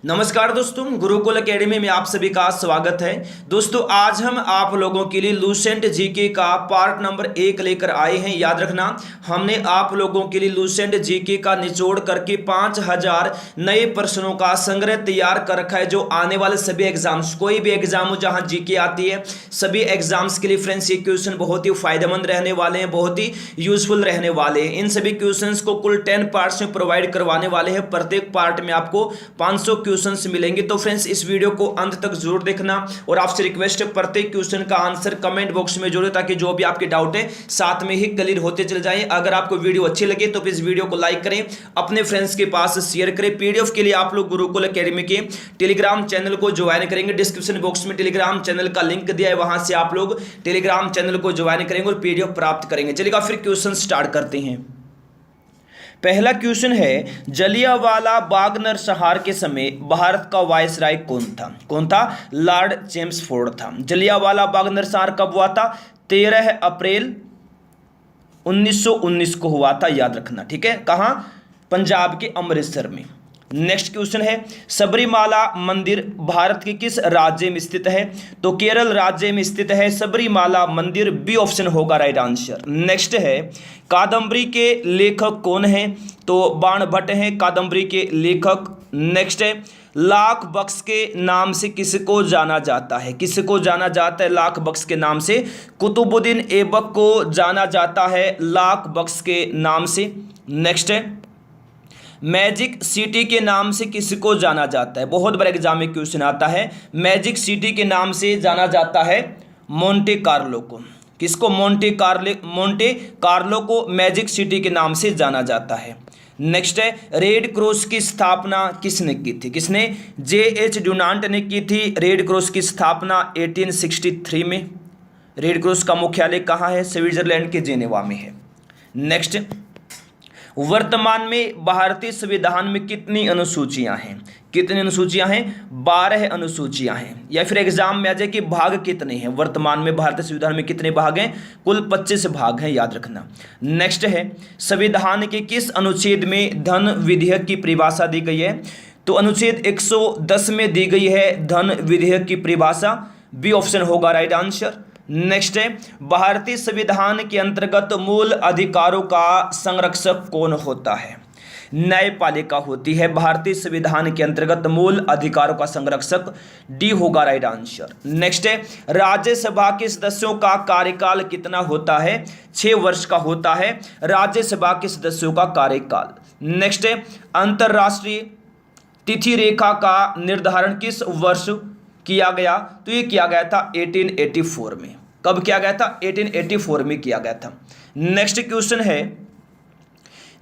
नमस्कार दोस्तों, गुरुकुल एकेडमी में आप सभी का स्वागत है। दोस्तों, आज हम आप लोगों के लिए लूसेंट जीके का पार्ट नंबर 1 लेकर आए हैं। याद रखना, हमने आप लोगों के लिए लूसेंट जीके का निचोड़ करके 5000 नए प्रश्नों का संग्रह तैयार कर रखा है, जो आने वाले सभी एग्जाम्स, कोई भी एग्जाम हो जहां जीके आती है, सभी एग्जाम्स के लिए फ्रेंड्स ये क्वेश्चन बहुत ही फायदेमंद रहने वाले हैं, बहुत ही यूजफुल रहने वाले हैं। इन सभी क्वेश्चंस को कुल 10 पार्ट्स में प्रोवाइड करवाने वाले हैं। प्रत्येक पार्ट में आपको 500 क्वेश्चंस मिलेंगे। तो फ्रेंड्स, इस वीडियो को अंत तक जरूर देखना और आपसे रिक्वेस्ट है, प्रत्येक क्वेश्चन का आंसर कमेंट बॉक्स में जोड़े, ताकि जो भी आपके डाउट है साथ में ही क्लियर होते चले जाएं। अगर आपको वीडियो अच्छी लगे तो प्लीज वीडियो को लाइक करें, अपने फ्रेंड्स के पास शेयर करें। पीडीएफ के लिए आप लोग गुरुकुल एकेडमी के टेलीग्राम चैनल को ज्वाइन करेंगे। डिस्क्रिप्शन बॉक्स में टेलीग्राम चैनल का लिंक दिया है, वहां से आप लोग टेलीग्राम चैनल को ज्वाइन करेंगे और पीडीएफ प्राप्त करेंगे। चलिएगा फिर क्वेश्चन स्टार्ट करते हैं। पहला क्वेश्चन है, जलियांवाला बाग नरसंहार के समय भारत का वायसराय कौन था? लॉर्ड चेम्सफोर्ड था। जलियांवाला बाग नरसंहार कब हुआ था? 13 अप्रैल 1919 को हुआ था। याद रखना, ठीक है। कहां? पंजाब के अमृतसर में। नेक्स्ट क्वेश्चन है, सबरीमाला मंदिर भारत के किस राज्य में स्थित है? तो केरल राज्य में स्थित है सबरीमाला मंदिर। बी ऑप्शन होगा राइट आंसर। नेक्स्ट है, कादम्बरी के लेखक कौन है? तो बाणभट्ट हैं कादम्बरी के लेखक। नेक्स्ट है, लाख बख्श के नाम से किसको जाना जाता है? किसको जाना जाता है लाख बख्श के नाम से? कुतुबुद्दीन ऐबक को जाना जाता है लाख बख्श के नाम से। नेक्स्ट है, मैजिक सिटी के नाम से किसको जाना जाता है? बहुत बड़ा एग्जाम में क्वेश्चन आता है। मैजिक सिटी के नाम से जाना जाता है मोंटे कार्लो को। किसको? मोंटे कार्लो को मैजिक सिटी के नाम से जाना जाता है। नेक्स्ट है, रेड क्रॉस की स्थापना किसने की थी? किसने? J.H. ड्यूनांट ने की थी रेड क्रॉस की स्थापना 1863 में। रेड क्रॉस का मुख्यालय कहाँ है? स्विट्जरलैंड के जेनेवा में है। नेक्स्ट, वर्तमान में भारतीय संविधान में कितनी अनुसूचियां हैं? कितनी अनुसूचियां हैं? 12 अनुसूचियां हैं। या फिर एग्जाम में आ जाए कि भाग कितने हैं। वर्तमान में भारतीय संविधान में कितने भाग हैं? कुल 25 भाग हैं। याद रखना। नेक्स्ट है, संविधान के किस अनुच्छेद में धन विधेयक की परिभाषा दी गई है? तो अनुच्छेद 110 में दी गई है धन विधेयक की परिभाषा। बी ऑप्शन होगा राइट आंसर। नेक्स्ट है, भारतीय संविधान के अंतर्गत मूल अधिकारों का संरक्षक कौन होता है? न्यायपालिका होती है भारतीय संविधान के अंतर्गत मूल अधिकारों का संरक्षक। डी होगा राइट आंसर। नेक्स्ट है, राज्यसभा के सदस्यों का कार्यकाल कितना होता है? 6 वर्ष का होता है राज्यसभा के सदस्यों का कार्यकाल। नेक्स्ट है, अंतरराष्ट्रीय तिथि रेखा का निर्धारण किस वर्ष किया गया? तो ये किया गया था 1884 में। कब किया गया था? 1884 में किया गया था। नेक्स्ट क्वेश्चन है,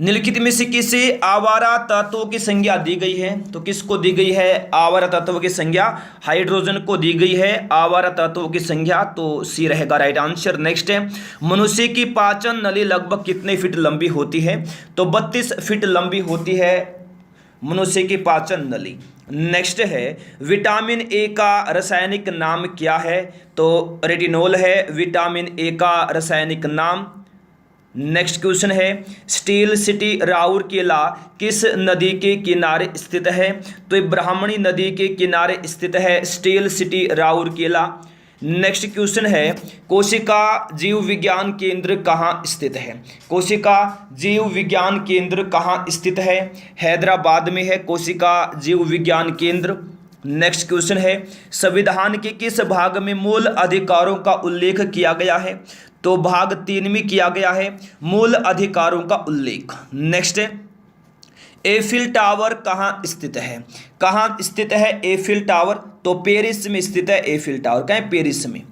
निम्नलिखित में से किसे आवारा तत्वों की संज्ञा दी गई है? तो किसको दी गई है आवारा तत्वों की संज्ञा? हाइड्रोजन को दी गई है आवारा तत्वों की संज्ञा। तो सी रहेगा राइट आंसर। नेक्स्ट है, मनुष्य की पाचन नली लगभग कितने फीट लंबी होती है? तो 32 फीट लंबी होती है मनुष्य की पाचन नली। नेक्स्ट है, विटामिन ए का रासायनिक नाम क्या है? तो रेटिनोल है विटामिन ए का रासायनिक नाम। नेक्स्ट क्वेश्चन है, स्टील सिटी राउरकेला किस नदी के किनारे स्थित है? तो ये ब्राह्मणी नदी के किनारे स्थित है steel city Rourkela. Next question है, कोशिका जीव विज्ञान केंद्र कहाँ स्थित है? कोशिका जीव विज्ञान केंद्र कहाँ स्थित है? हैदराबाद में है कोशिका जीव विज्ञान केंद्र। नेक्स्ट क्वेश्चन है, संविधान के किस भाग में मूल अधिकारों का उल्लेख किया गया है? तो भाग 3 में किया गया है मूल अधिकारों का उल्लेख। नेक्स्ट है, एफिल टावर कहाँ स्थित है? कहाँ स्थित है एफिल टावर? तो पेरिस में स्थित है एफिल टावर। कहाँ? पेरिस में।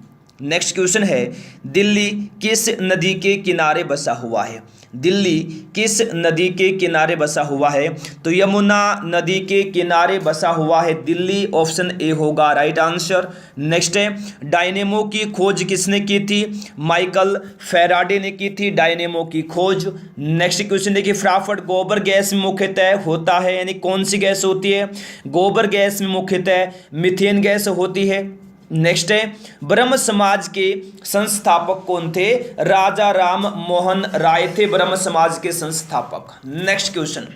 नेक्स्ट क्वेश्चन है, दिल्ली किस नदी के किनारे बसा हुआ है? दिल्ली किस नदी के किनारे बसा हुआ है? तो यमुना नदी के किनारे बसा हुआ है दिल्ली। ऑप्शन ए होगा राइट आंसर। नेक्स्ट है, डायनेमो की खोज किसने की थी? माइकल फैराडे ने की थी डायनेमो की खोज। नेक्स्ट क्वेश्चन देखिए, फ्राफर्ट गोबर गैस में मुख्यतः होता है, यानी कौन सी गैस होती है? गोबर गैस में मुख्यतः मीथेन गैस होती है। नेक्स्ट है, ब्रह्म समाज के संस्थापक कौन थे? राजा राम मोहन राय थे ब्रह्म समाज के संस्थापक। नेक्स्ट क्वेश्चन,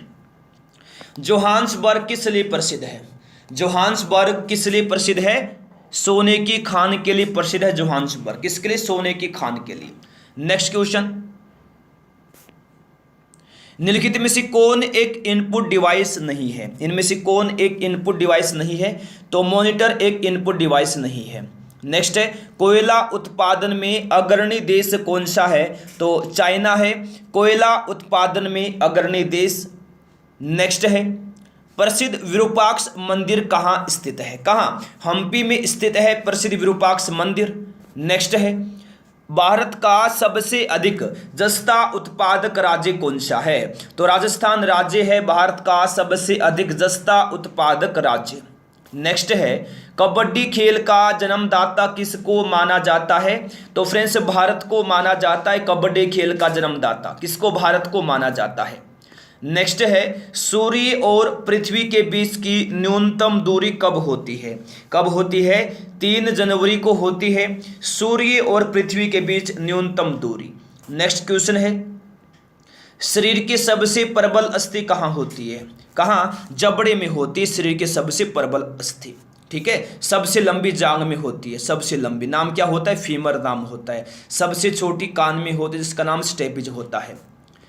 जोहान्सबर्ग किस लिए प्रसिद्ध है? जोहान्सबर्ग किस लिए प्रसिद्ध है? सोने की खान के लिए प्रसिद्ध है जोहान्सबर्ग। किसके लिए? सोने की खान के लिए। नेक्स्ट क्वेश्चन, निम्नलिखित में से कौन एक इनपुट डिवाइस नहीं है? इनमें से कौन एक इनपुट डिवाइस नहीं है? तो मॉनिटर एक इनपुट डिवाइस नहीं है। नेक्स्ट है, कोयला उत्पादन में अग्रणी देश कौन सा है? तो चाइना है कोयला उत्पादन में अग्रणी देश। नेक्स्ट है, प्रसिद्ध विरूपाक्ष मंदिर कहाँ स्थित है? कहाँ? हम्पी में स्थित है प्रसिद्ध विरूपाक्ष मंदिर। नेक्स्ट है, भारत का सबसे अधिक जस्ता उत्पादक राज्य कौन सा है? तो राजस्थान राज्य है भारत का सबसे अधिक जस्ता उत्पादक राज्य। नेक्स्ट है, कबड्डी खेल का जन्मदाता किसको माना जाता है? तो फ्रेंड्स भारत को माना जाता है कबड्डी खेल का जन्मदाता। किसको? भारत को माना जाता है। नेक्स्ट है, सूर्य और पृथ्वी के बीच की न्यूनतम दूरी कब होती है? कब होती है? 3 जनवरी को होती है सूर्य और पृथ्वी के बीच न्यूनतम दूरी। नेक्स्ट क्वेश्चन है, शरीर की सबसे प्रबल अस्थि कहाँ होती है? कहाँ? जबड़े में होती है शरीर की सबसे प्रबल अस्थि। ठीक है, सबसे लंबी जांग में होती है, सबसे लंबी। नाम क्या होता है? फीमर नाम होता है। सबसे छोटी कान में होती है जिसका नाम स्टेपिज होता है।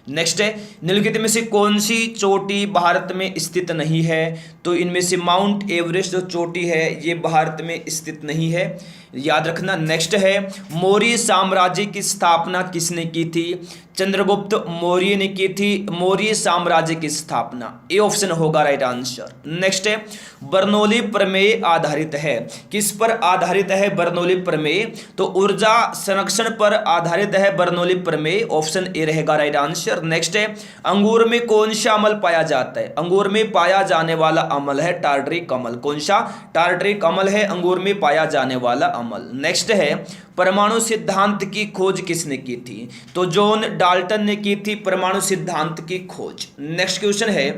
नेक्स्ट है, निम्नलिखित में से कौन सी चोटी भारत में स्थित नहीं है? तो इनमें से माउंट एवरेस्ट जो चोटी है ये भारत में स्थित नहीं है, याद रखना। नेक्स्ट है, मौर्य साम्राज्य की स्थापना किसने की थी? चंद्रगुप्त मौर्य ने की थी मौर्य साम्राज्य की स्थापना। ए ऑप्शन होगा राइट आंसर। नेक्स्ट है, बर्नौली प्रमेय आधारित है। किस पर आधारित है बर्नौली प्रमेय? तो ऊर्जा संरक्षण पर आधारित है बर्नौली प्रमेय। ऑप्शन ए रहेगा राइट आंसर। नेक्स्ट है, अंगूर में कौन सा अम्ल पाया जाता है? अंगूर में पाया जाने वाला अम्ल है टार्टरिक अम्ल। कौन सा? टार्टरिक अम्ल है अंगूर में पाया जाने वाला अम्ल। नेक्स्ट है, परमाणु सिद्धांत की खोज किसने की थी? तो जॉन डाल्टन ने की थी परमाणु सिद्धांत की खोज। नेक्स्ट क्वेश्चन है,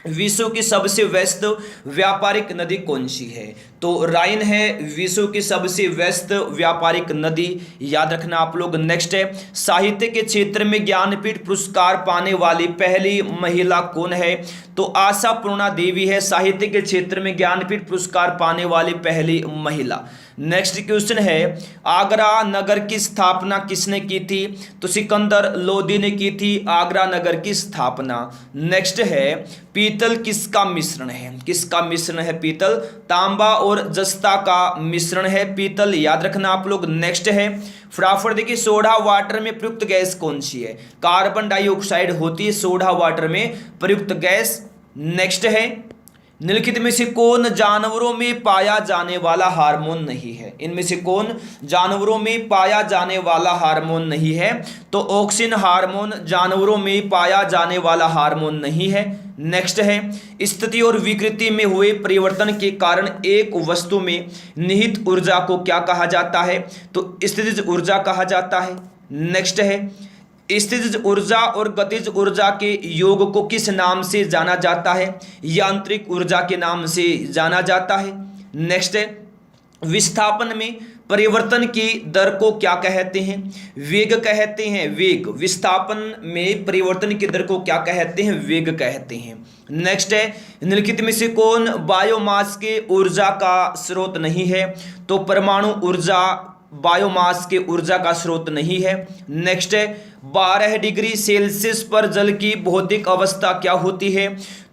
विश्व की सबसे व्यस्त व्यापारिक नदी कौन सी है? तो राइन है विश्व की सबसे व्यस्त व्यापारिक नदी, याद रखना आप लोग। नेक्स्ट है, साहित्य के क्षेत्र में ज्ञानपीठ पुरस्कार पाने वाली पहली महिला कौन है? तो आशापूर्णा देवी है साहित्य के क्षेत्र में ज्ञानपीठ पुरस्कार पाने वाली पहली महिला। नेक्स्ट क्वेश्चन है, आगरा नगर की स्थापना किसने की थी? तो सिकंदर लोदी ने की थी आगरा नगर की स्थापना। नेक्स्ट है, पीतल किसका मिश्रण है? किसका मिश्रण है पीतल? तांबा और जस्ता का मिश्रण है पीतल, याद रखना आप लोग। नेक्स्ट है, फटाफट देखिए, सोडा वाटर में प्रयुक्त गैस कौन सी है? कार्बन डाइऑक्साइड होती है सोडा वाटर में प्रयुक्त गैस। नेक्स्ट है, निम्नलिखित में से कौन जानवरों में पाया जाने वाला हार्मोन नहीं है? इनमें से कौन जानवरों में पाया जाने वाला हार्मोन नहीं है? तो ऑक्सिन हार्मोन जानवरों में पाया जाने वाला हार्मोन नहीं है। नेक्स्ट है, स्थिति और विकृति में हुए परिवर्तन के कारण एक वस्तु में निहित ऊर्जा को क्या कहा जाता है? तो स्थितिज ऊर्जा कहा जाता है। नेक्स्ट है, स्थितिज ऊर्जा और गतिज ऊर्जा के योग को किस नाम से जाना जाता है? यांत्रिक ऊर्जा के नाम से जाना जाता है। नेक्स्ट है, विस्थापन में परिवर्तन की दर को क्या कहते हैं? वेग कहते हैं, वेग। विस्थापन में परिवर्तन की दर को क्या कहते हैं? वेग कहते हैं। नेक्स्ट है, निम्नलिखित में से कौन बायोमास के ऊर्जा का स्रोत नहीं है? तो परमाणु ऊर्जा बायोमास के ऊर्जा का स्रोत नहीं है। नेक्स्ट है, 12 डिग्री सेल्सियस पर जल की भौतिक अवस्था क्या होती है?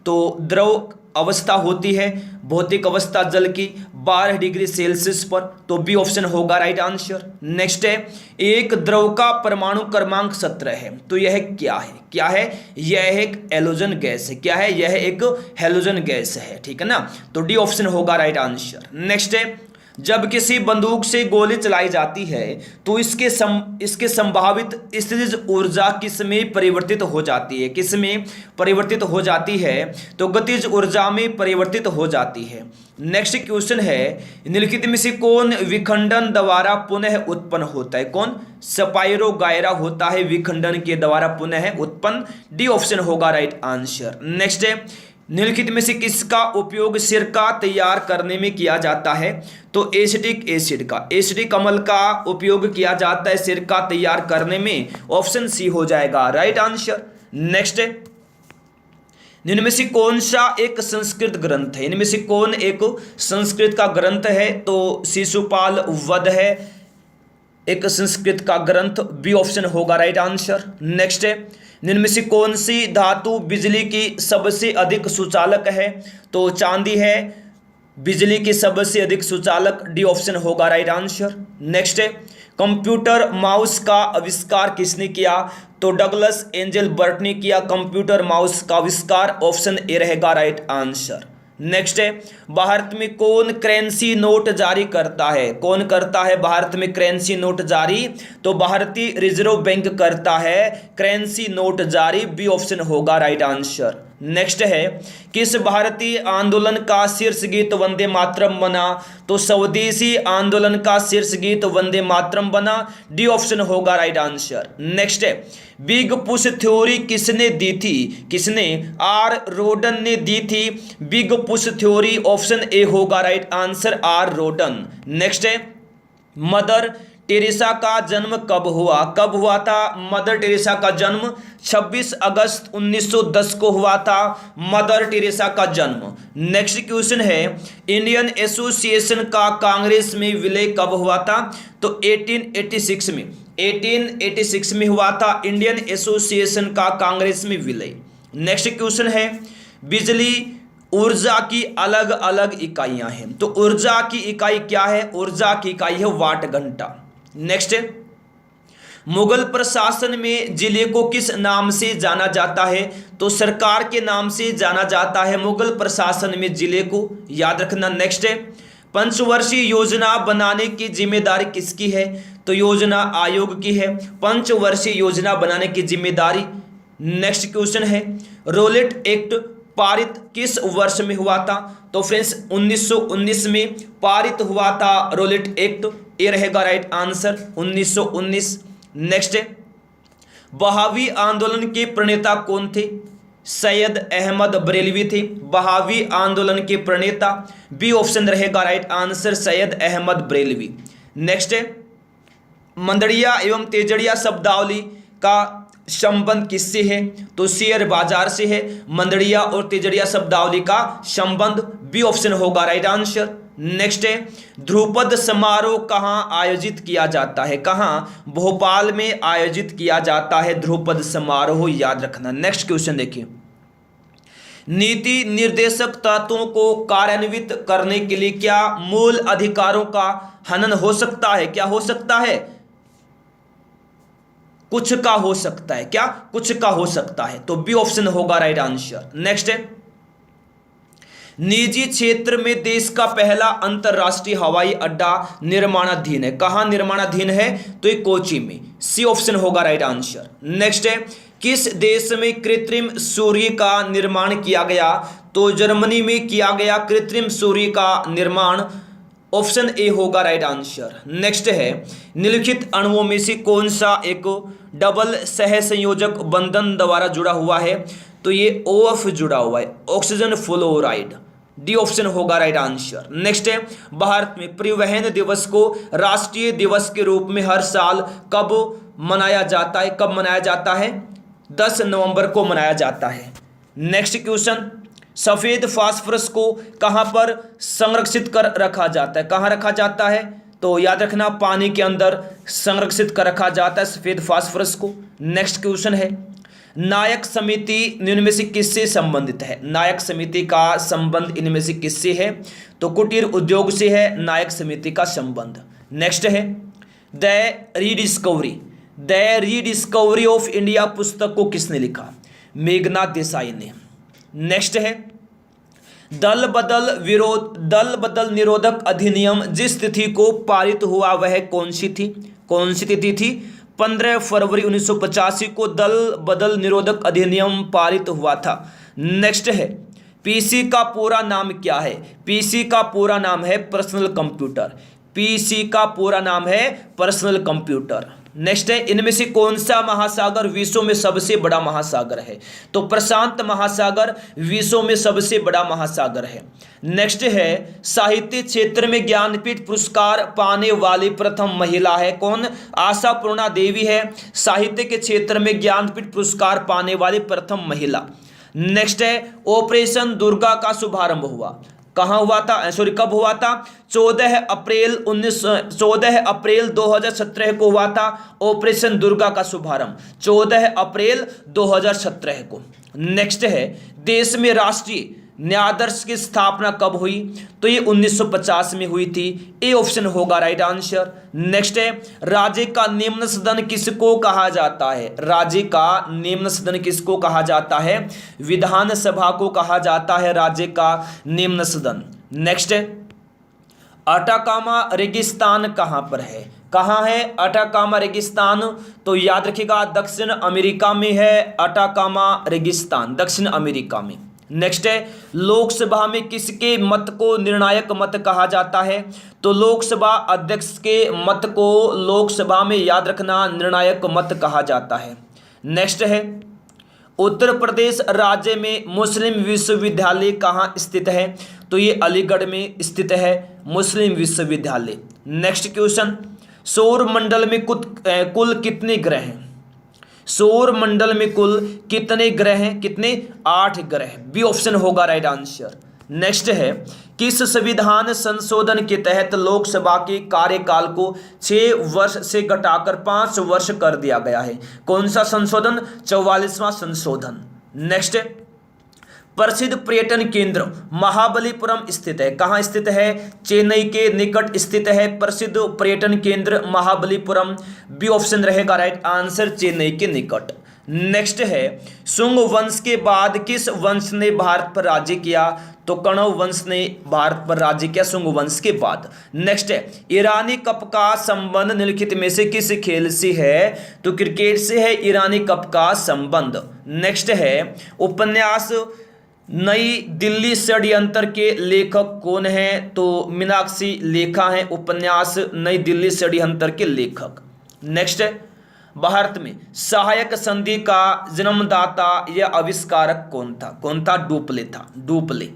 तो द्रव अवस्था होती है भौतिक अवस्था जल की 12 डिग्री सेल्सियस पर। तो बी ऑप्शन होगा राइट आंसर। नेक्स्ट है, एक द्रव का परमाणु क्रमांक 17 है। तो यह क्या है? क्या है? यह एक हैलोजन गैस है। क्या है? यह एक हैलोजन गैस है। ठीक है ना, तो डी ऑप्शन होगा राइट आंसर। नेक्स्ट है, जब किसी बंदूक से गोली चलाई जाती है तो इसके संभावित स्थितिज ऊर्जा किस में परिवर्तित हो जाती है? किस में परिवर्तित हो जाती है? तो गतिज ऊर्जा में परिवर्तित हो जाती है। नेक्स्ट क्वेश्चन है, निम्नलिखित में से कौन विखंडन द्वारा पुनः उत्पन्न होता है? कौन? स्पाइरोगायरा होता है विखंडन के द्वारा पुनः उत्पन्न। डी ऑप्शन होगा राइट आंसर। नेक्स्ट है, निम्नलिखित में से किसका उपयोग सिरका तैयार करने में किया जाता है? तो एसिटिक एसिड का, एसिटिक अम्ल का उपयोग किया जाता है सिरका तैयार करने में। ऑप्शन सी हो जाएगा राइट आंसर। नेक्स्ट है, इनमें से कौन सा एक संस्कृत ग्रंथ है, इनमें से कौन एक संस्कृत का ग्रंथ है, तो शिशुपाल वध है एक संस्कृत का ग्रंथ, बी ऑप्शन होगा राइट आंसर। नेक्स्ट है, इनमें से कौन सी धातु बिजली की सबसे अधिक सुचालक है, तो चांदी है बिजली की सबसे अधिक सुचालक, डी ऑप्शन होगा राइट आंसर। नेक्स्ट है, कंप्यूटर माउस का आविष्कार किसने किया, तो डगलस एंजल बर्ट ने किया कंप्यूटर माउस का आविष्कार, ऑप्शन ए रहेगा राइट आंसर। नेक्स्ट है, भारत में कौन करेंसी नोट जारी करता है, कौन करता है भारत में करेंसी नोट जारी, तो भारतीय रिजर्व बैंक करता है करेंसी नोट जारी, बी ऑप्शन होगा राइट आंसर। नेक्स्ट है, किस भारतीय आंदोलन का शीर्ष गीत वंदे मातरम बना, तो स्वदेशी आंदोलन का शीर्ष गीत वंदे मातरम बना, डी ऑप्शन होगा राइट आंसर। नेक्स्ट है, बिग पुश थ्योरी किसने दी थी, किसने, आर रोडन ने दी थी big push theory, option A होगा राइट आंसर आर रोडन। नेक्स्ट है, मदर टेरेसा का जन्म कब हुआ, कब हुआ था मदर टेरेसा का जन्म, 26 अगस्त 1910 को हुआ था मदर टेरेसा का जन्म। नेक्स्ट क्वेश्चन है, इंडियन एसोसिएशन का कांग्रेस में विलय कब हुआ था, तो 1886 में, 1886 में हुआ था इंडियन एसोसिएशन का कांग्रेस में विलय। नेक्स्ट क्वेश्चन है, बिजली ऊर्जा की अलग अलग इकाइयां हैं, तो ऊर्जा की इकाई क्या है, ऊर्जा की इकाई है वाट घंटा। नेक्स्ट है, मुगल प्रशासन में जिले को किस नाम से जाना जाता है, तो सरकार के नाम से जाना जाता है मुगल प्रशासन में जिले को, याद रखना। नेक्स्ट है, पंचवर्षीय योजना बनाने की जिम्मेदारी किसकी है, तो योजना आयोग की है पंचवर्षीय योजना बनाने की जिम्मेदारी। नेक्स्ट क्वेश्चन है, रोलेट एक्ट पारित किस वर्ष में हुआ था, तो फ्रेंड्स 1919 में पारित हुआ था रोलेट एक्ट, ये रहेगा राइट आंसर 1919। नेक्स्ट है, बहावी आंदोलन के प्रणेता कौन थे, सैयद अहमद बरेलवी थे बहावी आंदोलन के प्रणेता, बी ऑप्शन रहेगा right answer Syed Ahmad Barelvi. Next है, मंदड़िया एवं तेजड़िया शब्दावली का संबंध किससे है, तो शेयर बाजार से है मंदड़िया और तेजड़िया शब्दावली का संबंध, बी ऑप्शन होगा राइट आंसर। नेक्स्ट है, ध्रुपद समारोह कहाँ आयोजित किया जाता है, कहाँ, भोपाल में आयोजित किया जाता है ध्रुपद समारोह, याद रखना। नेक्स्ट क्वेश्चन देखिए, नीति निर्देशक तत्वों को कार्यान्वित करने के लिए क्या मूल अधिकारों का हनन हो सकता है, क्या हो सकता है, कुछ का हो सकता है, क्या कुछ का हो सकता है, तो बी ऑप्शन होगा राइट आंसर। नेक्स्ट है, निजी क्षेत्र में देश का पहला अंतरराष्ट्रीय हवाई अड्डा निर्माणाधीन है, कहां निर्माणाधीन है, तो ये कोची में, सी ऑप्शन होगा राइट आंसर। नेक्स्ट है, किस देश में कृत्रिम सूर्य का निर्माण किया गया, तो जर्मनी में किया गया कृत्रिम सूर्य का निर्माण, ऑप्शन ए होगा राइट आंसर। नेक्स्ट है, निम्नलिखित अणुओं में से कौन सा एक डबल सहसंयोजक बंधन द्वारा जुड़ा हुआ है, तो ये OF जुड़ा हुआ है ऑक्सीजन फ्लोराइड, डी ऑप्शन होगा राइट आंसर। नेक्स्ट है, भारत में परिवहन दिवस को राष्ट्रीय दिवस के रूप में हर साल कब मनाया जाता है, कब मनाया जाता है, 10 नवंबर को मनाया जाता है। नेक्स्ट क्वेश्चन, सफ़ेद फास्फोरस को कहाँ पर संरक्षित कर रखा जाता है, कहाँ रखा जाता है, तो याद रखना पानी के अंदर संरक्षित कर रखा जाता है सफ़ेद फास्फोरस को। नेक्स्ट क्वेश्चन है, नायक समिति इनमें से किससे संबंधित है, नायक समिति का संबंध इनमें से किससे है, तो कुटीर उद्योग से है नायक समिति का संबंध। नेक्स्ट है, द रीडिस्कवरी ऑफ इंडिया पुस्तक को किसने लिखा, मेघनाथ देसाई ने। नेक्स्ट है, दल बदल निरोधक अधिनियम जिस तिथि को पारित हुआ वह कौन सी थी, कौन सी तिथि थी, 15 फरवरी 1985 को दल बदल निरोधक अधिनियम पारित हुआ था। नेक्स्ट है, पीसी का पूरा नाम क्या है, पीसी का पूरा नाम है पर्सनल कंप्यूटर, पीसी का पूरा नाम है पर्सनल कंप्यूटर। नेक्स्ट है, इनमें से कौन सा महासागर विश्व में सबसे बड़ा महासागर है, तो प्रशांत महासागर विश्व में सबसे बड़ा महासागर है। नेक्स्ट है, साहित्य क्षेत्र में ज्ञानपीठ पुरस्कार पाने वाली प्रथम महिला है कौन, आशापूर्णा देवी है साहित्य के क्षेत्र में ज्ञानपीठ पुरस्कार पाने वाली प्रथम महिला। नेक्स्ट है ऑपरेशन दुर्गा का शुभारंभ हुआ, कहाँ हुआ था, सॉरी कब हुआ था, 14 अप्रैल 2017 को हुआ था ऑपरेशन दुर्गा का शुभारंभ, 14 अप्रैल 2017 को। नेक्स्ट है देश में राष्ट्रीय न्यायाधीश की स्थापना कब हुई, तो ये 1950 में हुई थी, ए ऑप्शन होगा राइट आंसर। नेक्स्ट है राज्य का निम्न सदन किसको कहा जाता है, राज्य का निम्न सदन किसको कहा जाता है, विधानसभा को कहा जाता है राज्य का निम्न सदन। नेक्स्ट है अटाकामा रेगिस्तान कहाँ पर है, कहाँ है अटाकामा रेगिस्तान, तो याद रखिएगा दक्षिण अमेरिका में है अटाकामा रेगिस्तान, दक्षिण अमेरिका में। नेक्स्ट है लोकसभा में किसके मत को निर्णायक मत कहा जाता है, तो लोकसभा अध्यक्ष के मत को लोकसभा में याद रखना निर्णायक मत कहा जाता है। नेक्स्ट है उत्तर प्रदेश राज्य में मुस्लिम विश्वविद्यालय कहाँ स्थित है, तो ये अलीगढ़ में स्थित है मुस्लिम विश्वविद्यालय। नेक्स्ट क्वेश्चन सौर मंडल में कुल कितने ग्रह हैं, सौर मंडल में कुल कितने ग्रह हैं, कितने 8 ग्रह, बी ऑप्शन होगा राइट आंसर। नेक्स्ट है किस संविधान संशोधन के तहत लोकसभा के कार्यकाल को 6 वर्ष से घटाकर 5 वर्ष कर दिया गया है, कौन सा संशोधन, 44वां संशोधन। नेक्स्ट प्रसिद्ध पर्यटन केंद्र महाबलीपुरम स्थित है, कहाँ स्थित है, चेन्नई के निकट स्थित है प्रसिद्ध पर्यटन केंद्र महाबलीपुरम, बी ऑप्शन रहेगा राइट आंसर चेन्नई के निकट। नेक्स्ट है शुंग वंश के बाद किस वंश ने भारत पर राज्य किया, तो कण्व वंश ने भारत पर राज्य किया शुंग वंश के बाद। नेक्स्ट है ईरानी कप का संबंध निम्नलिखित में से किस खेल से है, तो क्रिकेट से है ईरानी कप का संबंध। नेक्स्ट है उपन्यास नई दिल्ली षड्यंत्र के लेखक कौन हैं, तो मीनाक्षी लेखा हैं उपन्यास नई दिल्ली षड्यंत्र के लेखक। नेक्स्ट है भारत में सहायक संधि का जन्मदाता या आविष्कारक कौन था, डुप्ले था, डुप्ले।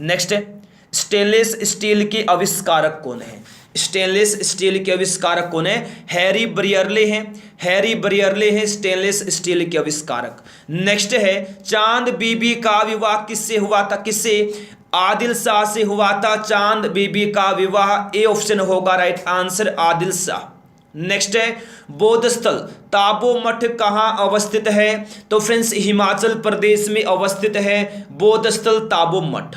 नेक्स्ट है स्टेनलेस स्टील के आविष्कारक कौन है, स्टेनलेस स्टील के आविष्कारक कौन है, हैरी ब्रियरले हैं, हैरी ब्रियरले हैं स्टेनलेस स्टील के आविष्कारक। नेक्स्ट है चांद बीबी का विवाह किससे हुआ था, किससे, आदिल शाह से हुआ था चांद बीबी का विवाह, ए ऑप्शन होगा right answer Adil Shah. Next है बौद्ध स्थल ताबो मठ कहाँ अवस्थित है, तो फ्रेंड्स हिमाचल प्रदेश में अवस्थित है बौद्ध स्थल ताबो मठ।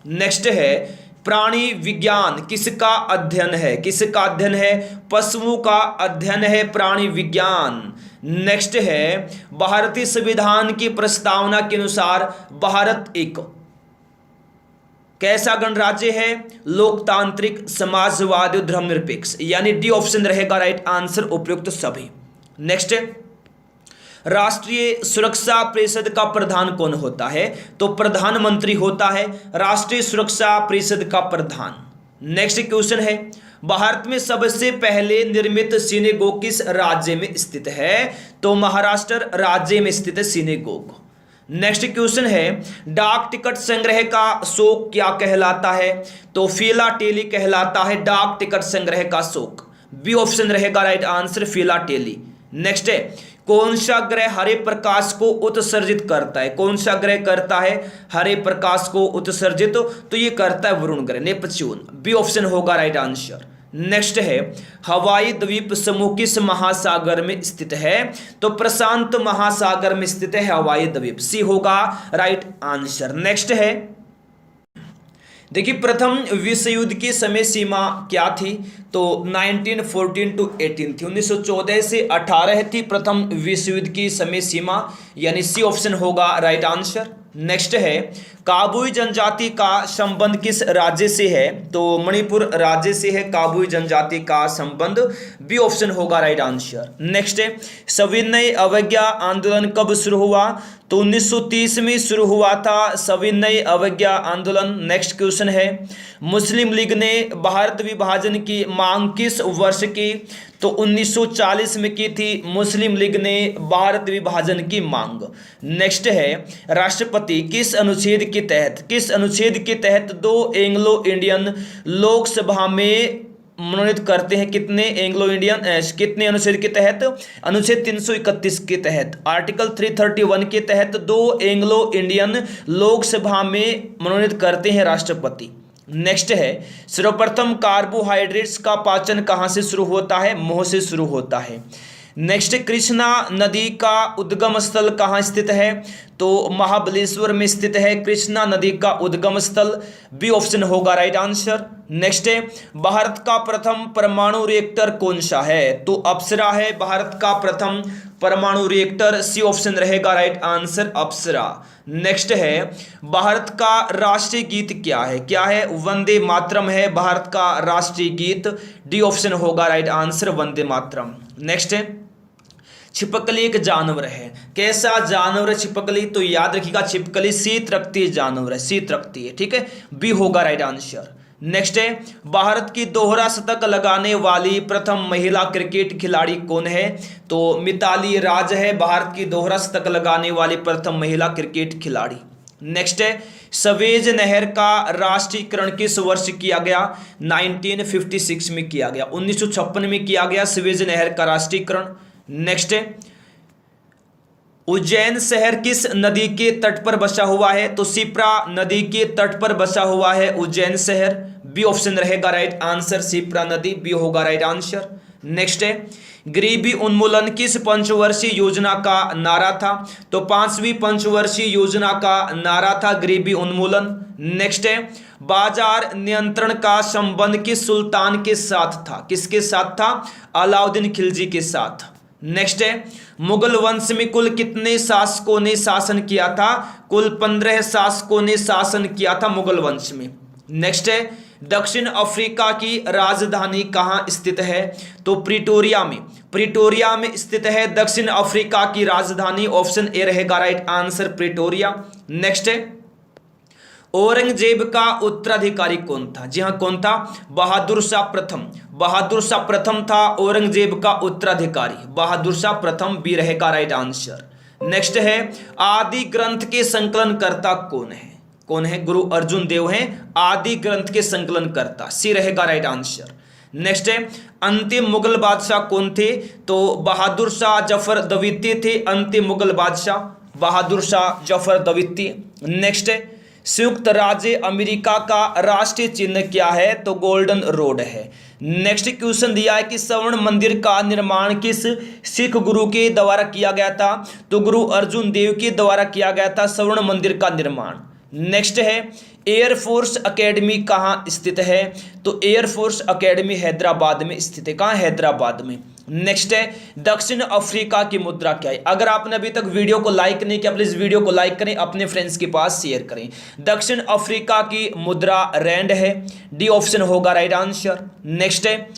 नेक्स्ट है प्राणी विज्ञान किसका अध्ययन है, किसका अध्ययन है, पशुओं का अध्ययन है प्राणी विज्ञान। नेक्स्ट है भारतीय संविधान की प्रस्तावना के अनुसार भारत एक कैसा गणराज्य है, लोकतांत्रिक समाजवादी धर्मनिरपेक्ष, यानी डी ऑप्शन रहेगा राइट आंसर उपयुक्त सभी। नेक्स्ट राष्ट्रीय सुरक्षा परिषद का प्रधान कौन होता है, तो प्रधानमंत्री होता है राष्ट्रीय सुरक्षा परिषद का प्रधान। नेक्स्ट क्वेश्चन है भारत में सबसे पहले निर्मित सिनेगोग किस राज्य में स्थित है, तो महाराष्ट्र राज्य में स्थित है सिनेगोग। नेक्स्ट क्वेश्चन है डाक टिकट संग्रह का शौक क्या कहलाता है, तो फिलाटेली कहलाता है डाक टिकट संग्रह का शौक, बी ऑप्शन रहेगा राइट आंसर फिलाटेली। नेक्स्ट है कौन सा ग्रह हरे प्रकाश को उत्सर्जित करता है, कौन सा ग्रह करता है हरे प्रकाश को उत्सर्जित, तो ये करता है वरुण ग्रह नेपच्यून, बी ऑप्शन होगा राइट आंसर। नेक्स्ट है हवाई द्वीप समूह किस महासागर में स्थित है, तो प्रशांत महासागर में स्थित है हवाई द्वीप, सी होगा राइट आंसर। नेक्स्ट है देखिए प्रथम विश्व युद्ध की समय सीमा क्या थी, तो 1914 to 18 थी, 1914 से 18 थी प्रथम विश्व युद्ध की समय सीमा, यानी सी ऑप्शन होगा राइट आंसर। नेक्स्ट है काबुई जनजाति का संबंध किस राज्य से है, तो मणिपुर राज्य से है काबुई जनजाति का संबंध, बी ऑप्शन होगा राइट आंसर। नेक्स्ट है सविनय अवज्ञा आंदोलन कब शुरू हुआ, तो 1930 में शुरू हुआ था सविनय अवज्ञा आंदोलन। नेक्स्ट क्वेश्चन है मुस्लिम लीग ने भारत विभाजन की मांग किस वर्ष की, तो 1940 में की थी मुस्लिम लीग ने भारत विभाजन की मांग। नेक्स्ट है राष्ट्रपति किस अनुच्छेद के तहत दो एंग्लो इंडियन लोकसभा में मनोनीत करते हैं कितने एंग्लो इंडियन कितने अनुच्छेद के तहत? अनुच्छेद 331 के तहत। आर्टिकल 331 के तहत 2 एंग्लो इंडियन लोकसभा में मनोनीत करते हैं राष्ट्रपति। नेक्स्ट है, सर्वप्रथम कार्बोहाइड्रेट्स का पाचन कहाँ से शुरू होता है? मुंह से शुरू होता है। नेक्स्ट, कृष्णा नदी का उद्गम स्थल कहाँ स्थित है? तो महाबलेश्वर में स्थित है कृष्णा नदी का उद्गम स्थल। बी ऑप्शन होगा राइट आंसर। नेक्स्ट है, भारत का प्रथम परमाणु रिएक्टर कौन सा है? तो अप्सरा है भारत का प्रथम परमाणु रिएक्टर। सी ऑप्शन रहेगा राइट आंसर, अप्सरा। नेक्स्ट है, भारत का राष्ट्रीय गीत क्या है? क्या है? वंदे मातरम है भारत का राष्ट्रीय गीत। डी ऑप्शन होगा right answer, Vande Mataram. Next है, छिपकली एक जानवर है। कैसा जानवर है छिपकली? तो याद रखिएगा, छिपकली शीत रखती जानवर है, शीत रखती है, ठीक है। बी होगा राइट आंसर। नेक्स्ट है, भारत की दोहरा शतक लगाने वाली प्रथम महिला क्रिकेट खिलाड़ी कौन है? तो मिताली राज है भारत की दोहरा शतक लगाने वाली प्रथम महिला क्रिकेट खिलाड़ी। नेक्स्ट है, सवेज नहर का राष्ट्रीयकरण किस वर्ष किया गया? 1956 में किया गया, 1956 में किया गया सवेज नहर का राष्ट्रीयकरण। नेक्स्ट है, उज्जैन शहर किस नदी के तट पर बसा हुआ है? तो शिप्रा नदी के तट पर बसा हुआ है उज्जैन शहर। बी ऑप्शन रहेगा राइट आंसर, शिप्रा नदी। बी होगा राइट आंसर। नेक्स्ट है, गरीबी उन्मूलन किस पंचवर्षीय योजना का नारा था? तो 5वीं पंचवर्षीय योजना का नारा था गरीबी उन्मूलन। नेक्स्ट है, बाजार नियंत्रण का संबंध किस सुल्तान के साथ था? किसके साथ था? अलाउद्दीन खिलजी के साथ। नेक्स्ट है, मुगल वंश में कुल कितने शासकों ने शासन किया था? कुल 15 शासकों ने शासन किया था मुगल वंश में। नेक्स्ट है, दक्षिण अफ्रीका की राजधानी कहाँ स्थित है? तो प्रिटोरिया में, प्रिटोरिया में स्थित है दक्षिण अफ्रीका की राजधानी। ऑप्शन ए रहेगा राइट आंसर, प्रिटोरिया। नेक्स्ट है, औरंगजेब का उत्तराधिकारी कौन था? जी हाँ, कौन था? बहादुर शाह प्रथम। बहादुर शाह प्रथम था औरंगजेब का उत्तराधिकारी, बहादुर शाह प्रथम। बी रहेगा राइट आंसर। नेक्स्ट है, आदि ग्रंथ के संकलनकर्ता कौन है? कौन है? गुरु अर्जुन देव हैं आदि ग्रंथ के संकलनकर्ता। सी रहेगा राइट आंसर। नेक्स्ट है, अंतिम मुगल बादशाह कौन थे? तो बहादुर शाह जफर द्वितीय थे अंतिम मुगल बादशाह, बहादुर शाह जफर द्वितीय। नेक्स्ट है, संयुक्त राज्य अमेरिका का राष्ट्रीय चिन्ह क्या है? तो गोल्डन रोड है। नेक्स्ट क्वेश्चन दिया है कि स्वर्ण मंदिर का निर्माण किस सिख गुरु के द्वारा किया गया था? तो गुरु अर्जुन देव के द्वारा किया गया था स्वर्ण मंदिर का निर्माण। नेक्स्ट है, एयरफोर्स एकेडमी कहाँ स्थित है? तो एयरफोर्स एकेडमी हैदराबाद में स्थित है। कहाँ? हैदराबाद में। नेक्स्ट है, दक्षिण अफ्रीका की मुद्रा क्या है? अगर आपने अभी तक वीडियो को लाइक नहीं किया, प्लीज वीडियो को लाइक करें, अपने फ्रेंड्स के पास शेयर करें। दक्षिण अफ्रीका की मुद्रा रैंड है। डी ऑप्शन होगा राइट आंसर। नेक्स्ट है,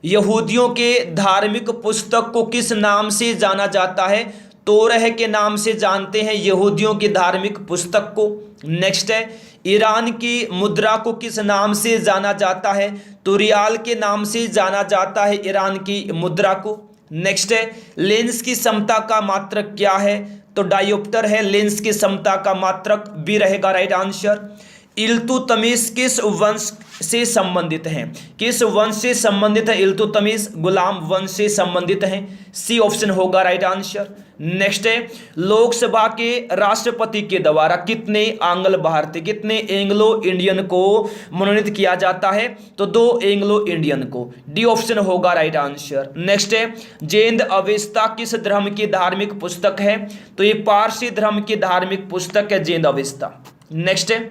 यहूदियों के धार्मिक पुस्तक को किस नाम से जाना जाता है? तोरह के नाम से जानते हैं यहूदियों की धार्मिक पुस्तक को। नेक्स्ट है, ईरान की मुद्रा को किस नाम से जाना जाता है? तो रियाल के नाम से जाना जाता है ईरान की मुद्रा को। नेक्स्ट है, लेंस की समता का मात्रक क्या है? तो डायोप्टर है लेंस की समता का मात्रक। बी रहेगा राइट आंसर। इल्तुतमिश किस वंश से संबंधित हैं? किस वंश से संबंधित है इल्तुतमिश? गुलाम वंश से संबंधित हैं। सी ऑप्शन होगा राइट आंसर। नेक्स्ट है, लोकसभा के राष्ट्रपति के द्वारा कितने आंग्ल भारतीय, कितने एंग्लो इंडियन को मनोनीत किया जाता है? तो 2 एंग्लो इंडियन को। डी ऑप्शन होगा राइट आंसर। नेक्स्ट है, जैन अवेस्ता किस धर्म की धार्मिक पुस्तक है? तो ये पारसी धर्म की धार्मिक पुस्तक है जैन अवेस्ता। नेक्स्ट है,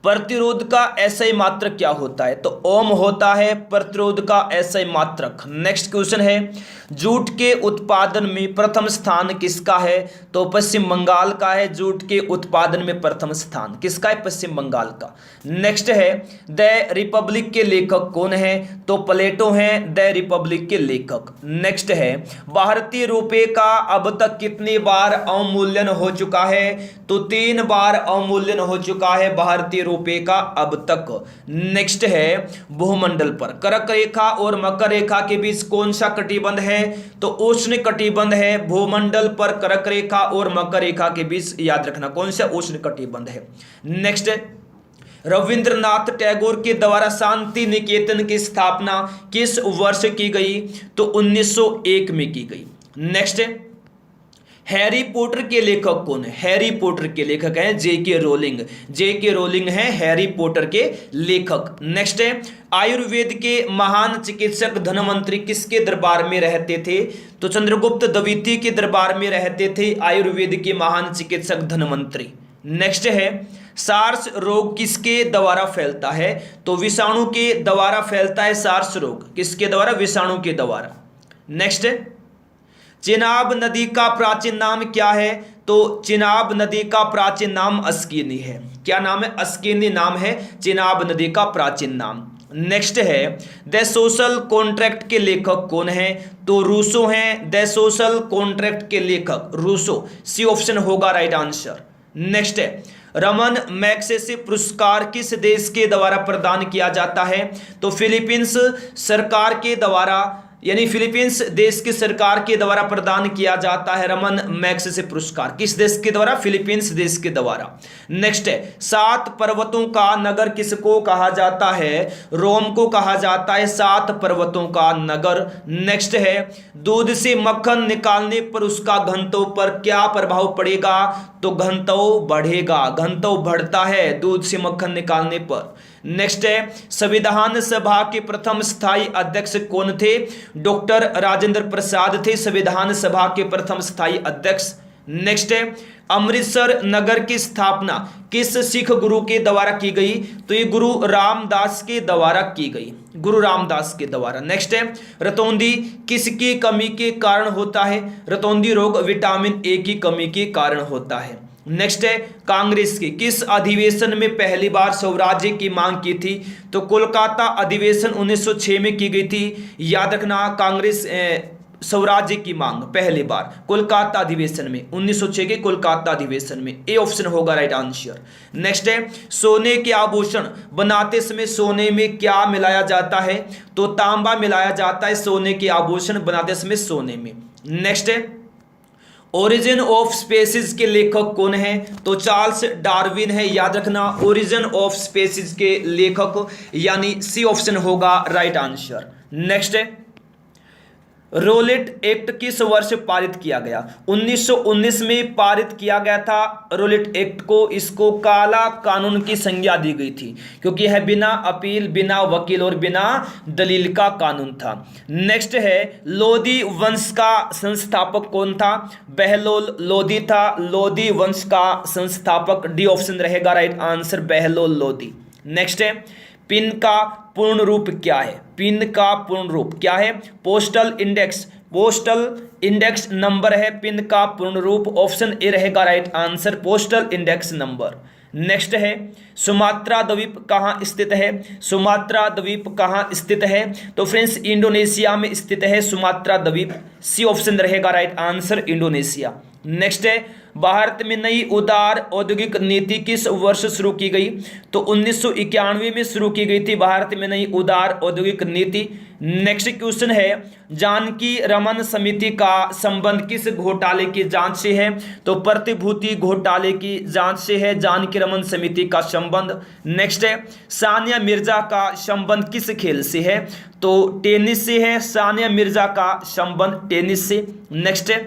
प्रतिरोध का एसआई मात्रक क्या होता है? तो ओम होता है प्रतिरोध का एसआई मात्रक। नेक्स्ट क्वेश्चन है, जूट के उत्पादन में प्रथम स्थान किसका है? तो पश्चिम बंगाल का है। जूट के उत्पादन में प्रथम स्थान किसका है? पश्चिम बंगाल का। नेक्स्ट है, द रिपब्लिक के लेखक कौन है? तो प्लेटो हैं द रिपब्लिक के लेखक। नेक्स्ट है, भारतीय रुपये का अब तक कितनी बार अवमूल्यन हो चुका है? तो 3 बार अवमूल्यन हो चुका है भारतीय रुपये का अब तक। नेक्स्ट है, भूमंडल पर कर्क रेखा और मकर रेखा के बीच कौन सा कटिबंध है? तो उष्ण कटिबंध है। भूमंडल पर कर्क रेखा और मकर रेखा के बीच याद रखना कौन सा उष्ण कटिबंध है। नेक्स्ट, रविंद्रनाथ टैगोर के द्वारा शांति निकेतन की स्थापना किस वर्ष की गई? तो 1901 में की गई। नेक्स्ट है, हैरी पॉटर के लेखक कौन है? हैरी पॉटर के लेखक हैं J.K. रोलिंग। J.K. रोलिंग हैं हैरी पॉटर के लेखक। नेक्स्ट है, आयुर्वेद के महान चिकित्सक धनवंतरी किसके दरबार में रहते थे? तो चंद्रगुप्त द्वितीय के दरबार में रहते थे आयुर्वेद के महान चिकित्सक धनवंतरी। नेक्स्ट है, सार्स रोग किसके द्वारा फैलता है? तो विषाणु के द्वारा फैलता है सार्स रोग। किसके द्वारा? विषाणु के द्वारा। नेक्स्ट है, चिनाब नदी का प्राचीन नाम क्या है? तो चिनाब नदी का प्राचीन नाम अस्कीनी है। क्या नाम है? अस्कीनी नाम है चिनाब नदी का प्राचीन नाम। नेक्स्ट है, द सोशल कॉन्ट्रैक्ट के लेखक कौन है? तो रूसो हैं द सोशल कॉन्ट्रैक्ट के लेखक, रूसो। सी ऑप्शन होगा राइट आंसर। नेक्स्ट है, रमन मैग्सेसे पुरस्कार किस देश के द्वारा प्रदान किया जाता है? तो फिलीपींस सरकार के द्वारा, यानी फिलीपींस देश की सरकार के द्वारा प्रदान किया जाता है रमन मैग्सेसे पुरस्कार। किस देश के द्वारा? फिलीपींस देश के द्वारा। नेक्स्ट है, 7 पर्वतों का नगर किसको कहा जाता है? रोम को कहा जाता है 7 पर्वतों का नगर। नेक्स्ट है, दूध से मक्खन निकालने पर उसका घनत्व पर क्या प्रभाव पड़ेगा? तो घनत्व बढ़ेगा, घनत्व बढ़ता है दूध से मक्खन निकालने पर। नेक्स्ट है, संविधान सभा के प्रथम स्थायी अध्यक्ष कौन थे? डॉक्टर राजेंद्र प्रसाद थे संविधान सभा के प्रथम स्थायी अध्यक्ष। नेक्स्ट है, अमृतसर नगर की स्थापना किस सिख गुरु के द्वारा की गई? तो ये गुरु रामदास के द्वारा की गई, गुरु रामदास के द्वारा। नेक्स्ट है, रतौंधी किसकी कमी के कारण होता है? रतौंधी रोग विटामिन ए की कमी के कारण होता है। नेक्स्ट है, कांग्रेस के किस अधिवेशन में पहली बार स्वराज्य की मांग की थी? तो कोलकाता अधिवेशन 1906 में की गई थी। याद रखना, कांग्रेस स्वराज्य की मांग पहली बार कोलकाता अधिवेशन में 1906 के कोलकाता अधिवेशन में। ए ऑप्शन होगा राइट आंसर। नेक्स्ट है, सोने के आभूषण बनाते समय सोने में क्या मिलाया जाता है? तो तांबा मिलाया जाता है सोने के आभूषण बनाते समय सोने में। नेक्स्ट है, ओरिजिन ऑफ स्पेसीज के लेखक कौन है? तो चार्ल्स डार्विन है। याद रखना, ओरिजिन ऑफ स्पेसीज के लेखक, यानी सी ऑप्शन होगा राइट आंसर। नेक्स्ट है, रोलेट एक्ट किस वर्ष पारित किया गया? 1919 में पारित किया गया था रोलेट एक्ट को। इसको काला कानून की संज्ञा दी गई थी क्योंकि यह बिना अपील, बिना वकील और बिना दलील का कानून था। नेक्स्ट है, लोधी वंश का संस्थापक कौन था? बहलोल लोधी था लोधी वंश का संस्थापक। डी ऑप्शन रहेगा right answer, Bahlol Lodhi. Next है, पिन का पूर्ण रूप क्या है? पिन का पूर्ण रूप क्या है? Postal index, postal index number है पिन का पूर्ण रूप। ऑप्शन ए रहेगा right answer, postal index number. Next है, सुमात्रा द्वीप कहाँ स्थित है? सुमात्रा द्वीप कहाँ स्थित है? तो फ्रेंड्स इंडोनेशिया में स्थित है सुमात्रा द्वीप। सी ऑप्शन रहेगा राइट आंसर, इंडोनेशिया। नेक्स्ट है, भारत में नई उदार औद्योगिक नीति किस वर्ष शुरू की गई? तो 1991 में शुरू की गई थी भारत में नई उदार औद्योगिक नीति। नेक्स्ट क्वेश्चन है, जानकी रमन समिति का संबंध किस घोटाले की जांच से है? तो प्रतिभूति घोटाले की जांच से है जानकी रमन समिति का संबंध। नेक्स्ट है, सानिया मिर्जा का संबंध किस खेल से है? तो टेनिस से है सानिया मिर्जा का संबंध, टेनिस से। नेक्स्ट है,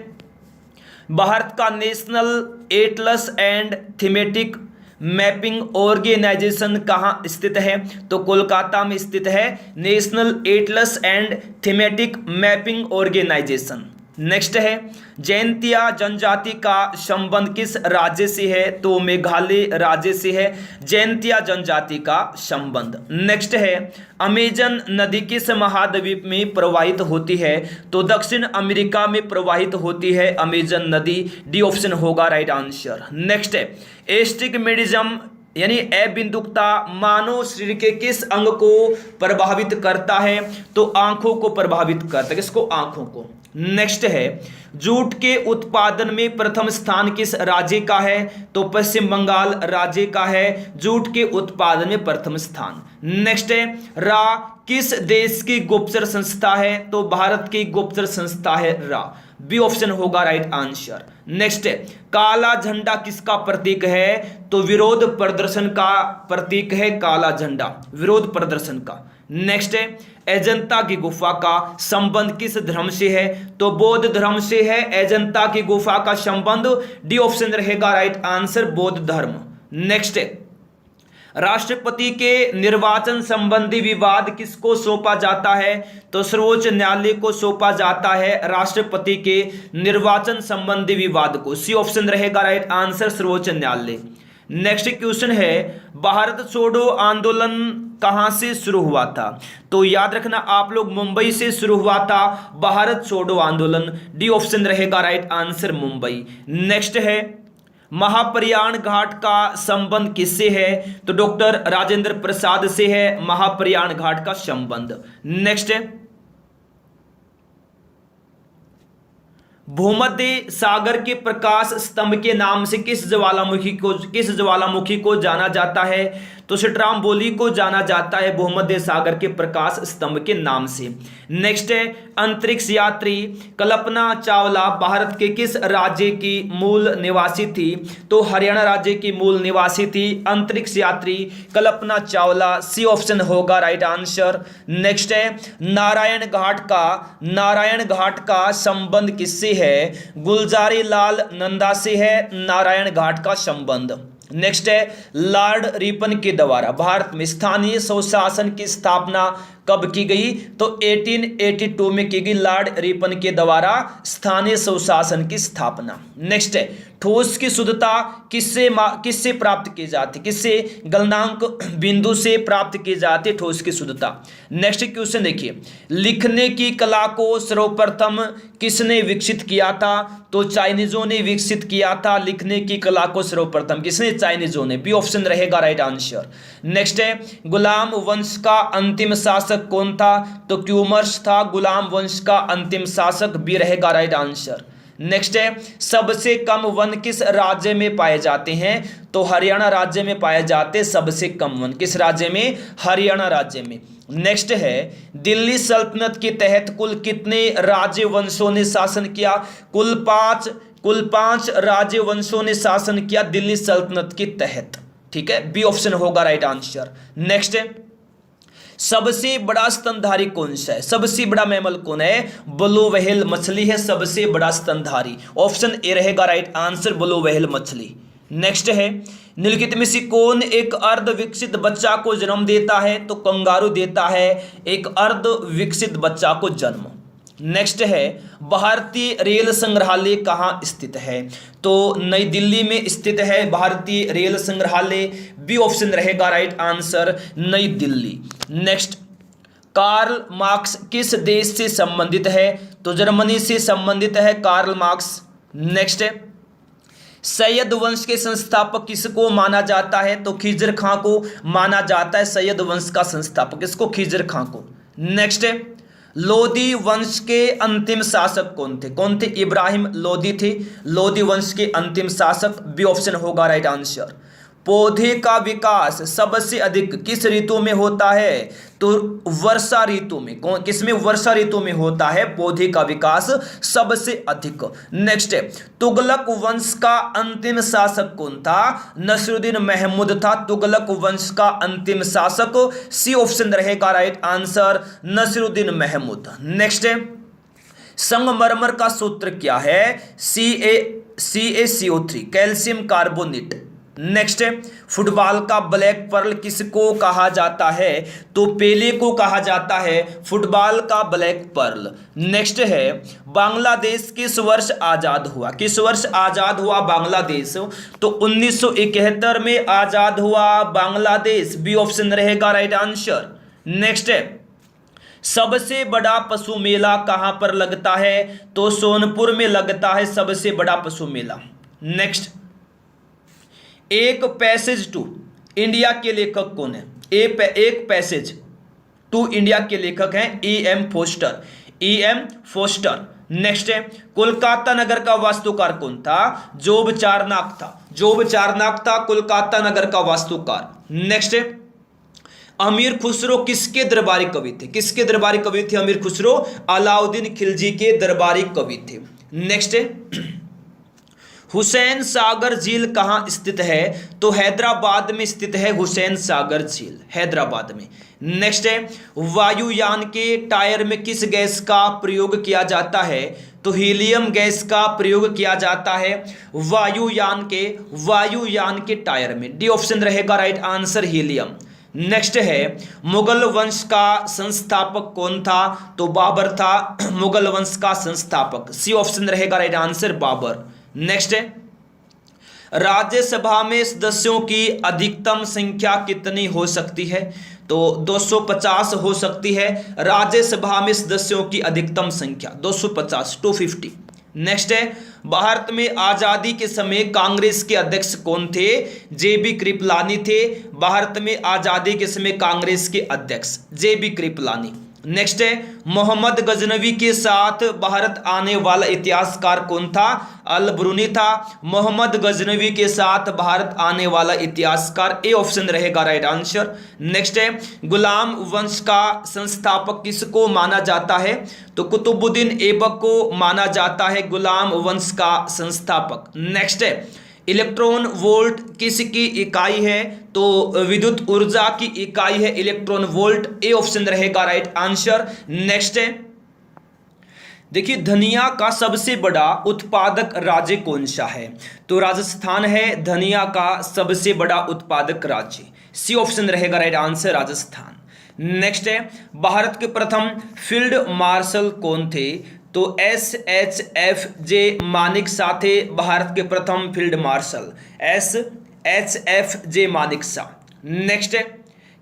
भारत का national atlas and thematic mapping organisation कहाँ स्थित है? तो कोलकाता में स्थित है national atlas and thematic mapping organisation. Next है, जैंतिया जनजाति का संबंध किस राज्य से है? तो मेघालय राज्य से है जैंतिया जनजाति का संबंध। नेक्स्ट है, अमेजन नदी किस महाद्वीप में प्रवाहित होती है? तो दक्षिण अमेरिका में प्रवाहित होती है अमेजन नदी। डी ऑप्शन होगा राइट आंसर। नेक्स्ट है, एस्टिग्मेटिज्म यानी अबिंदुकता मानव शरीर के किस अंग को प्रभावित करता है? तो आंखों को प्रभावित करता है। किसको? आंखों को। नेक्स्ट है, जूट के उत्पादन में प्रथम स्थान किस राज्य का है? तो पश्चिम बंगाल राज्य का है जूट के उत्पादन में प्रथम स्थान। नेक्स्ट है, रा किस देश की गुप्तचर संस्था है? तो भारत की गुप्तचर संस्था है रा। बी ऑप्शन होगा राइट आंसर। नेक्स्ट है काला झंडा किसका प्रतीक है? तो विरोध प्रदर्शन का प्रतीक है काला झंडा, विरोध प्रदर्शन का। नेक्स्ट है अजंता की गुफा का संबंध किस धर्म से है? तो बौद्ध धर्म से है। अजंता की गुफा का संबंध डी ऑप्शन रहेगा राइट आंसर, बौद्ध धर्म। नेक्स्ट है राष्ट्रपति के निर्वाचन संबंधी विवाद किसको सौंपा जाता है? तो सर्वोच्च न्यायालय को सौंपा जाता है राष्ट्रपति के निर्वाचन संबंधी विवाद को। सी ऑप्शन रहेगा राइट आंसर, सर्वोच्च न्यायालय। नेक्स्ट क्वेश्चन है भारत छोड़ो आंदोलन कहां से शुरू हुआ था? तो याद रखना आप लोग मुंबई से शुरू हुआ था भारत छोड़ो आंदोलन, डी ऑप्शन रहेगा राइट आंसर, मुंबई। नेक्स्ट है महाप्रयाण घाट का संबंध किससे है? तो डॉक्टर राजेंद्र प्रसाद से है महाप्रयाण घाट का संबंध। नेक्स्ट है भूमध्य सागर के प्रकाश स्तंभ के नाम से किस ज्वालामुखी को जाना जाता है? तो स्ट्राम्बोली को जाना जाता है भूमध्य सागर के प्रकाश स्तंभ के नाम से। नेक्स्ट है अंतरिक्ष यात्री कल्पना चावला भारत के किस राज्य की मूल निवासी थी? तो हरियाणा राज्य की मूल निवासी थी अंतरिक्ष यात्री कल्पना चावला, सी ऑप्शन होगा राइट आंसर। नेक्स्ट है नारायण घाट का संबंध किससे है? गुलजारी लाल नंदा से है नारायण घाट का संबंध। नेक्स्ट है लॉर्ड रिपन के द्वारा भारत में स्थानीय स्वशासन की स्थापना कब की गई? तो 1882 में की गई लॉर्ड रिपन के द्वारा स्थानीय स्वशासन की स्थापना। नेक्स्ट है ठोस की शुद्धता किससे प्राप्त की जाती? किससे? गलनांक बिंदु से प्राप्त की जाती है ठोस की शुद्धता। नेक्स्ट क्वेश्चन देखिए लिखने की कला को सर्वप्रथम किसने विकसित किया था? तो चाइनीजों ने विकसित किया था लिखने की कला को सर्वप्रथम, किसने? चाइनीजों ने, बी ऑप्शन रहेगा राइट आंसर। नेक्स्ट है गुलाम वंश का अंतिम शासक कौन था? तो क्यूमर्स था गुलाम वंश का अंतिम शासक, बी रहेगा राइट आंसर। नेक्स्ट है सबसे कम वन किस राज्य में पाए जाते हैं? तो हरियाणा राज्य में पाए जाते सबसे कम वन, किस राज्य में? हरियाणा राज्य में। नेक्स्ट है दिल्ली सल्तनत के तहत कुल कितने राज्य वंशों ने शासन किया? कुल पांच राज्य वंशों ने शासन किया दिल्ली सल्तनत के तहत, ठीक है, बी ऑप्शन होगा राइट आंसर। नेक्स्ट है सबसे बड़ा स्तनधारी कौन सा है? सबसे बड़ा मैमल कौन है? ब्लू व्हेल मछली है सबसे बड़ा स्तनधारी, ऑप्शन ए रहेगा राइट आंसर, ब्लू व्हेल मछली। नेक्स्ट है निम्नलिखित में से कौन एक अर्ध विकसित बच्चा को जन्म देता है? तो कंगारू देता है एक अर्ध विकसित बच्चा को जन्म। नेक्स्ट है भारतीय रेल संग्रहालय कहाँ स्थित है? तो नई दिल्ली में स्थित है भारतीय रेल संग्रहालय, बी ऑप्शन रहेगा राइट आंसर, नई दिल्ली। नेक्स्ट कार्ल मार्क्स किस देश से संबंधित है? तो जर्मनी से संबंधित है कार्ल मार्क्स। नेक्स्ट है सैयद वंश के संस्थापक किसको माना जाता है? तो खिजर खां को माना जाता है सैयद वंश का संस्थापक, किसको? खिजर खां को। नेक्स्ट है लोदी वंश के अंतिम शासक कौन थे? कौन थे? इब्राहिम लोदी थे लोदी वंश के अंतिम शासक, बी ऑप्शन होगा राइट आंसर। पौधे का विकास सबसे अधिक किस ऋतु में होता है? तो वर्षा ऋतु में। किसमें? वर्षा ऋतु में होता है पौधे का विकास सबसे अधिक। नेक्स्ट है तुगलक वंश का अंतिम शासक कौन था? नसरुद्दीन महमूद था तुगलक वंश का अंतिम शासक, सी ऑप्शन रहेगा right answer, Nasiruddin Mahmud. Next है संगमरमर का सूत्र क्या है? CaCO3 calcium carbonate. नेक्स्ट है फुटबॉल का ब्लैक पर्ल किसको कहा जाता है? तो पेले को कहा जाता है फुटबॉल का ब्लैक पर्ल। नेक्स्ट है बांग्लादेश किस वर्ष आजाद हुआ? किस वर्ष आजाद हुआ बांग्लादेश? तो 1971 में आजाद हुआ बांग्लादेश, बी ऑप्शन रहेगा राइट आंसर। नेक्स्ट है सबसे बड़ा पशु मेला कहां पर लगता है? तो सोनपुर में लगता है सबसे बड़ा पशु मेला। नेक्स्ट एक पैसेज टू इंडिया के लेखक कौन है? एक पैसेज टू इंडिया के लेखक हैं E.M. फोस्टर। नेक्स्ट है कोलकाता नगर का वास्तुकार कौन था? जोब चारनाक था कोलकाता नगर का वास्तुकार। नेक्स्ट है अमीर खुसरो किसके दरबारी कवि थे? किसके दरबारी कवि थे अमीर खुसरो? अलाउद्दीन खिलजी के दरबारी कवि थे। नेक्स्ट है हुसैन सागर झील कहाँ स्थित है? तो हैदराबाद में स्थित है हुसैन सागर झील, हैदराबाद में। नेक्स्ट है, वायुयान के टायर में किस गैस का प्रयोग किया जाता है? तो हीलियम गैस का प्रयोग किया जाता है वायुयान के टायर में। डी ऑप्शन रहेगा राइट आंसर, हीलियम। नेक्स्ट है, मुगल वंश का संस्थापक कौन था? तो बाबर था मुगल वंश का संस्थापक। सी ऑप्शन रहेगा राइट आंसर, बाबर। नेक्स्ट है, राज्यसभा में सदस्यों की अधिकतम संख्या कितनी हो सकती है? तो 250 हो सकती है राज्यसभा में सदस्यों की अधिकतम संख्या, 250, 250। नेक्स्ट है, भारत में आजादी के समय कांग्रेस के अध्यक्ष कौन थे? जेबी कृपलानी थे भारत में आजादी के समय कांग्रेस के अध्यक्ष, जेबी कृपलानी। नेक्स्ट है, मोहम्मद गजनवी के साथ भारत आने वाला इतिहासकार कौन था? अल ब्रूनी था मोहम्मद गजनवी के साथ भारत आने वाला इतिहासकार। ए ऑप्शन रहेगा राइट आंसर। नेक्स्ट है, गुलाम वंश का संस्थापक किसको माना जाता है? तो कुतुबुद्दीन ऐबक को माना जाता है गुलाम वंश का संस्थापक। नेक्स्ट है, इलेक्ट्रॉन वोल्ट किसकी इकाई है? तो विद्युत ऊर्जा की इकाई है इलेक्ट्रॉन वोल्ट। ए ऑप्शन रहेगा राइट आंसर। नेक्स्ट है, देखिए धनिया का सबसे बड़ा उत्पादक राज्य कौन सा है? तो राजस्थान है धनिया का सबसे बड़ा उत्पादक राज्य। सी ऑप्शन रहेगा राइट आंसर, राजस्थान। नेक्स्ट है, भारत के प्रथम फील्ड मार्शल कौन थे? तो SHFJ मानेकशॉ थे भारत के प्रथम field marshal, SHFJ Manekshaw. Next है,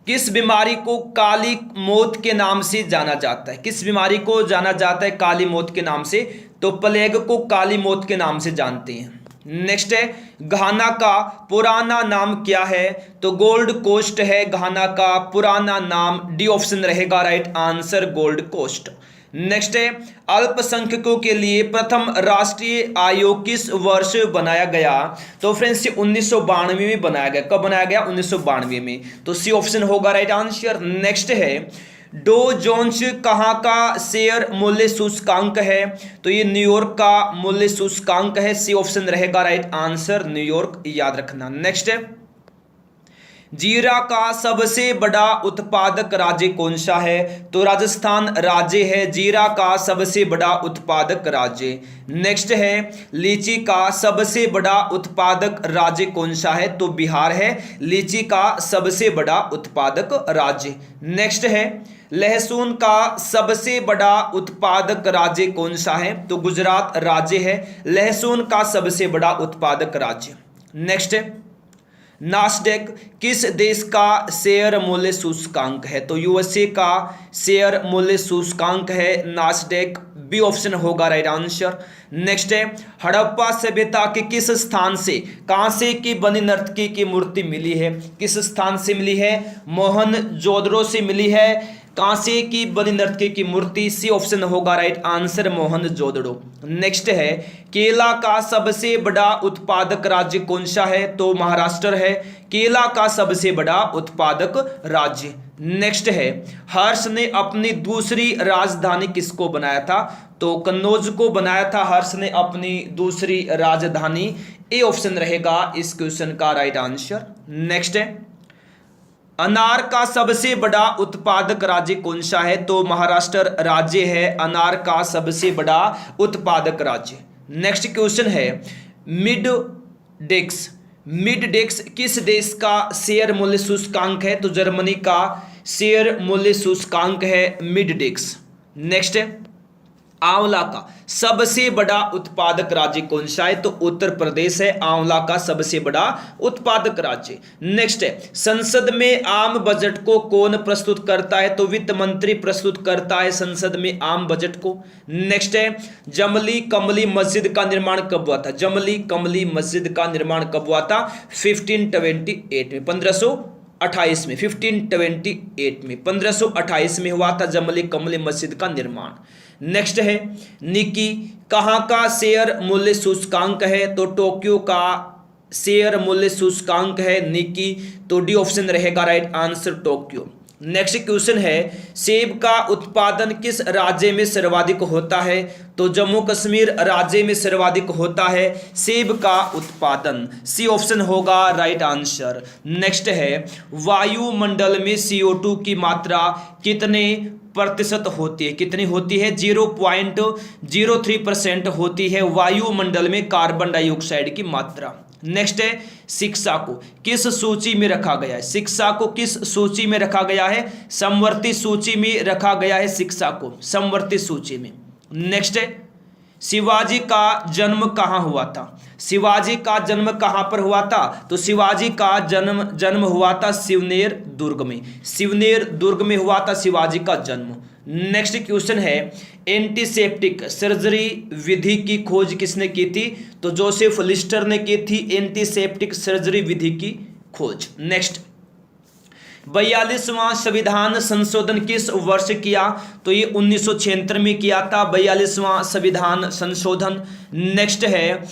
किस बीमारी को काली मौत के नाम से जाना जाता है? किस बीमारी को जाना जाता है काली मौत के नाम से? तो प्लेग को काली मौत के नाम से जानते हैं। नेक्स्ट है, घाना का पुराना नाम क्या है? तो गोल्ड कोस्ट है घाना का पुराना नाम। डी ऑप्शन रहेगा right answer, Gold Coast. Next है, अल्पसंख्यकों के लिए प्रथम राष्ट्रीय आयोग किस वर्ष बनाया गया? तो फ्रेंड्स 1992 में बनाया गया। कब बनाया गया? 1992 में। तो सी ऑप्शन होगा राइट आंसर। नेक्स्ट है, डो जोन्स कहाँ का शेयर मूल्य सूचकांक है? तो ये न्यूयॉर्क का मूल्य सूचकांक है। सी ऑप्शन रहेगा राइट आंसर, न्यूयॉर्क, याद रखना। नेक्स्ट है, जीरा का सबसे बड़ा उत्पादक राज्य कौन सा है? तो राजस्थान राज्य है जीरा का सबसे बड़ा उत्पादक राज्य। नेक्स्ट है, लीची का सबसे बड़ा उत्पादक राज्य कौन सा है? तो बिहार है लीची का सबसे बड़ा उत्पादक राज्य। नेक्स्ट है, लहसुन का सबसे बड़ा उत्पादक राज्य कौन सा है? तो गुजरात राज्य है लहसुन का सबसे बड़ा उत्पादक राज्य। नेक्स्ट है, नास्डेक किस देश का शेयर मूल्य सूचकांक है? तो यूएसए का शेयर मूल्य सूचकांक है नास्डेक। बी ऑप्शन होगा राइट आंसर। नेक्स्ट है, हड़प्पा सभ्यता के किस स्थान से कांसे की बनी नर्तकी की मूर्ति मिली है? किस स्थान से मिली है? मोहनजोदड़ो से मिली है कांसे की बनी नर्तकी की मूर्ति। सी ऑप्शन होगा राइट आंसर, मोहनजोदड़ो। नेक्स्ट है, केला का सबसे बड़ा उत्पादक राज्य कौन सा है? तो महाराष्ट्र है केला का सबसे बड़ा उत्पादक राज्य। नेक्स्ट है, हर्ष ने अपनी दूसरी राजधानी किसको बनाया था? तो कन्नौज को बनाया था हर्ष ने अपनी दूसरी राजधानी। ए ऑप्शन रहेगा इस क्वेश्चन का राइट आंसर। नेक्स्ट है, अनार का सबसे बड़ा उत्पादक राज्य कौन सा है? तो महाराष्ट्र राज्य है अनार का सबसे बड़ा उत्पादक राज्य। नेक्स्ट क्वेश्चन है, मिड डेक्स किस देश का शेयर मूल्य सूचकांक है? तो जर्मनी का शेयर मूल्य सूचकांक है मिड डेक्स। नेक्स्ट है, आंवला का सबसे बड़ा उत्पादक राज्य कौन सा है? तो उत्तर प्रदेश है आंवला का सबसे बड़ा उत्पादक राज्य। नेक्स्ट है, संसद में आम बजट को कौन प्रस्तुत करता है? तो वित्त मंत्री प्रस्तुत करता है संसद में आम बजट को। नेक्स्ट है, जमली कमली मस्जिद का निर्माण कब हुआ था? जमली कमली मस्जिद का निर्माण कब हुआ था? 1528 में, 1528 में, 1528 में, 1528 में हुआ था जमली कमली मस्जिद का निर्माण। नेक्स्ट है, निकी कहाँ का शेयर मूल्य सूचकांक है? तो टोक्यो का शेयर मूल्य सूचकांक है निकी। तो डी ऑप्शन रहेगा right answer, Tokyo. Next question है सेब का उत्पादन किस राज्य में सर्वाधिक होता है? तो जम्मू कश्मीर राज्य में सर्वाधिक होता है सेब का उत्पादन। सी ऑप्शन होगा राइट आंसर। नेक्स्ट है वायुमंडल में CO2 की मात्रा कितने प्रतिशत होती है? कितनी होती है? 0.03% होती है वायुमंडल में कार्बन डाइऑक्साइड की मात्रा। नेक्स्ट है शिक्षा को किस सूची में रखा गया है? शिक्षा को किस सूची में रखा गया है? समवर्ती सूची में रखा गया है शिक्षा को, समवर्ती सूची में। नेक्स्ट है शिवाजी का जन्म कहाँ हुआ था? शिवाजी का जन्म कहाँ पर हुआ था? तो शिवाजी का जन्म हुआ था सिवनेर दुर्ग में। सिवनेर दुर्ग में हुआ था शिवाजी का जन्म। नेक्स्ट क्वेश्चन है एंटीसेप्टिक सर्जरी विधि की खोज किसने की थी? तो जोसेफ लिस्टर ने की थी एंटीसेप्टिक सर्जरी विधि की खोज। नेक्स्ट 42वां संविधान संशोधन किस वर्ष किया? तो ये 1976 में किया था 42वां संविधान संशोधन। नेक्स्ट है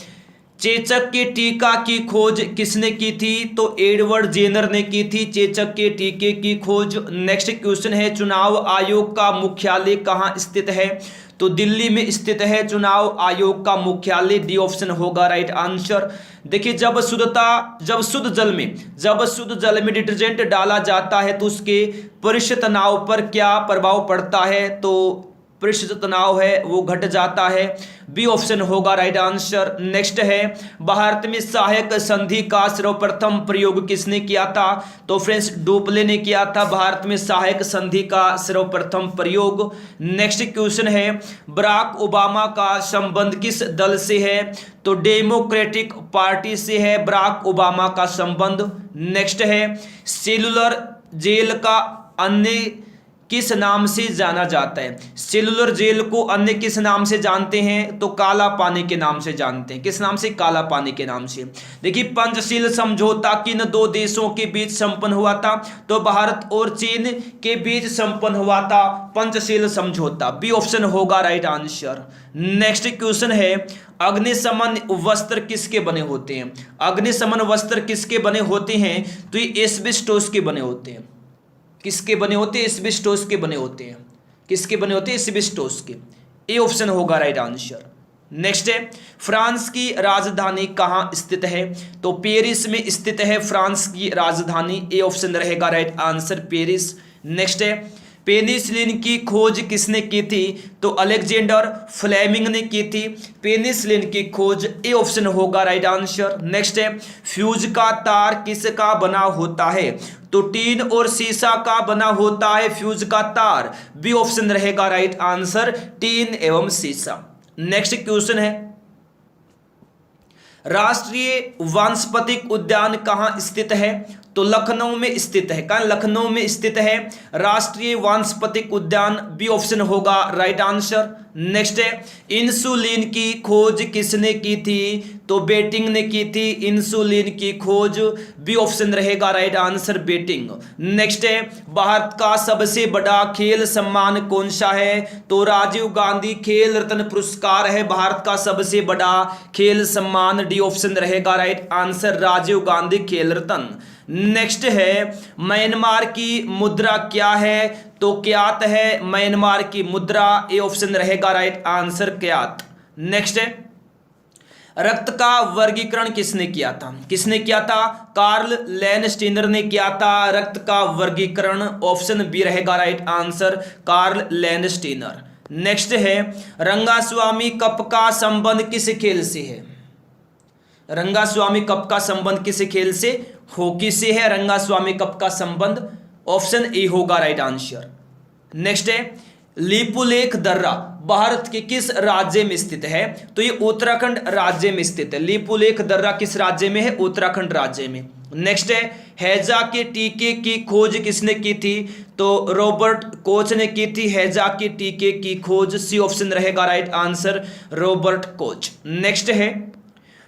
चेचक के टीका की खोज किसने की थी? तो एडवर्ड जेनर ने की थी चेचक के टीके की खोज। नेक्स्ट क्वेश्चन है चुनाव आयोग का मुख्यालय कहाँ स्थित है? तो दिल्ली में स्थित है चुनाव आयोग का मुख्यालय। डी ऑप्शन होगा राइट आंसर। देखिए जब शुद्ध जल में डिटर्जेंट डाला जाता है तो उसके पृष्ठ तनाव पर क्या प्रभाव पड़ता है? तो पृष्ठ तनाव है वो घट जाता है। बी ऑप्शन होगा राइट आंसर। नेक्स्ट है भारत में सहायक संधि का सर्वप्रथम प्रयोग किसने किया था? तो फ्रेंड्स डुप्ले ने किया था भारत में सहायक संधि का सर्वप्रथम प्रयोग। नेक्स्ट क्वेश्चन है बराक ओबामा का संबंध किस दल से है? तो डेमोक्रेटिक पार्टी से है बराक ओबामा का संबंध। नेक्स्ट है सेलुलर जेल का अन्य किस नाम से जाना जाता है? सेलुलर जेल को अन्य किस नाम से जानते हैं? तो काला पानी के नाम से जानते हैं। किस नाम से? काला पानी के नाम से। देखिए पंचशील समझौता किन दो देशों के बीच संपन्न हुआ था? तो भारत और चीन के बीच संपन्न हुआ था पंचशील समझौता। बी ऑप्शन होगा राइट आंसर। नेक्स्ट क्वेश्चन है अग्निशमन वस्त्र किसके बने होते हैं? अग्निशमन वस्त्र किसके बने होते हैं? तो ये एस्बेस्टोस के बने होते हैं। किसके बने होते हैं? एस्बेस्टोस के बने होते हैं। किसके बने होते हैं? एस्बेस्टोस के। ए ऑप्शन होगा राइट आंसर। नेक्स्ट है फ्रांस की राजधानी कहाँ स्थित है? तो पेरिस में स्थित है फ्रांस की राजधानी। ए ऑप्शन रहेगा राइट आंसर पेरिस। नेक्स्ट है पेनिसिलिन की खोज किसने की थी? तो अलेक्जेंडर फ्लेमिंग ने की थी पेनिसिलिन की खोज। ए ऑप्शन होगा राइट आंसर। नेक्स्ट है फ्यूज का तार किसका बना होता है? तो टीन और सीसा का बना होता है फ्यूज का तार। बी ऑप्शन रहेगा राइट आंसर टीन एवं सीसा। नेक्स्ट क्वेश्चन है राष्ट्रीय वानस्पतिक उद्यान कहाँ स्थित है? तो लखनऊ में स्थित है। कहाँ? लखनऊ में स्थित है राष्ट्रीय वानस्पतिक उद्यान। बी ऑप्शन होगा राइट आंसर। नेक्स्ट है इंसुलिन की खोज किसने की थी? तो बेटिंग ने की थी इंसुलिन की खोज। बी ऑप्शन रहेगा राइट आंसर बेटिंग। नेक्स्ट है भारत का सबसे बड़ा खेल सम्मान कौन सा है? तो राजीव गांधी खेल रत्न पुरस्कार है भारत का सबसे बड़ा खेल सम्मान। डी ऑप्शन रहेगा राइट आंसर राजीव गांधी खेल रत्न। नेक्स्ट है म्यांमार की मुद्रा क्या है? तो क्यात है म्यांमार की मुद्रा। ए ऑप्शन रहेगा राइट आंसर क्यात। नेक्स्ट है रक्त का वर्गीकरण किसने किया था? किसने किया था? कार्ल लैंडस्टीनर ने किया था रक्त का वर्गीकरण। ऑप्शन बी रहेगा right answer Karl Landsteiner. Next है रंगास्वामी कप का संबंध किस खेल से है? रंगास्वामी कप का संबंध किस खेल से? हॉकी से है रंगास्वामी कप का संबंध। ऑप्शन ए होगा राइट आंसर। नेक्स्ट है लिपुलेख दर्रा भारत के किस राज्य में स्थित है? तो ये उत्तराखंड राज्य में स्थित है। लिपुलेख दर्रा किस राज्य में है? उत्तराखंड राज्य में। नेक्स्ट है हैजा के टीके की खोज किसने की थी? तो रॉबर्ट कोच ने की थी हैजा के टीके की खोज। सी ऑप्शन रहेगा right answer Robert Koch. Next है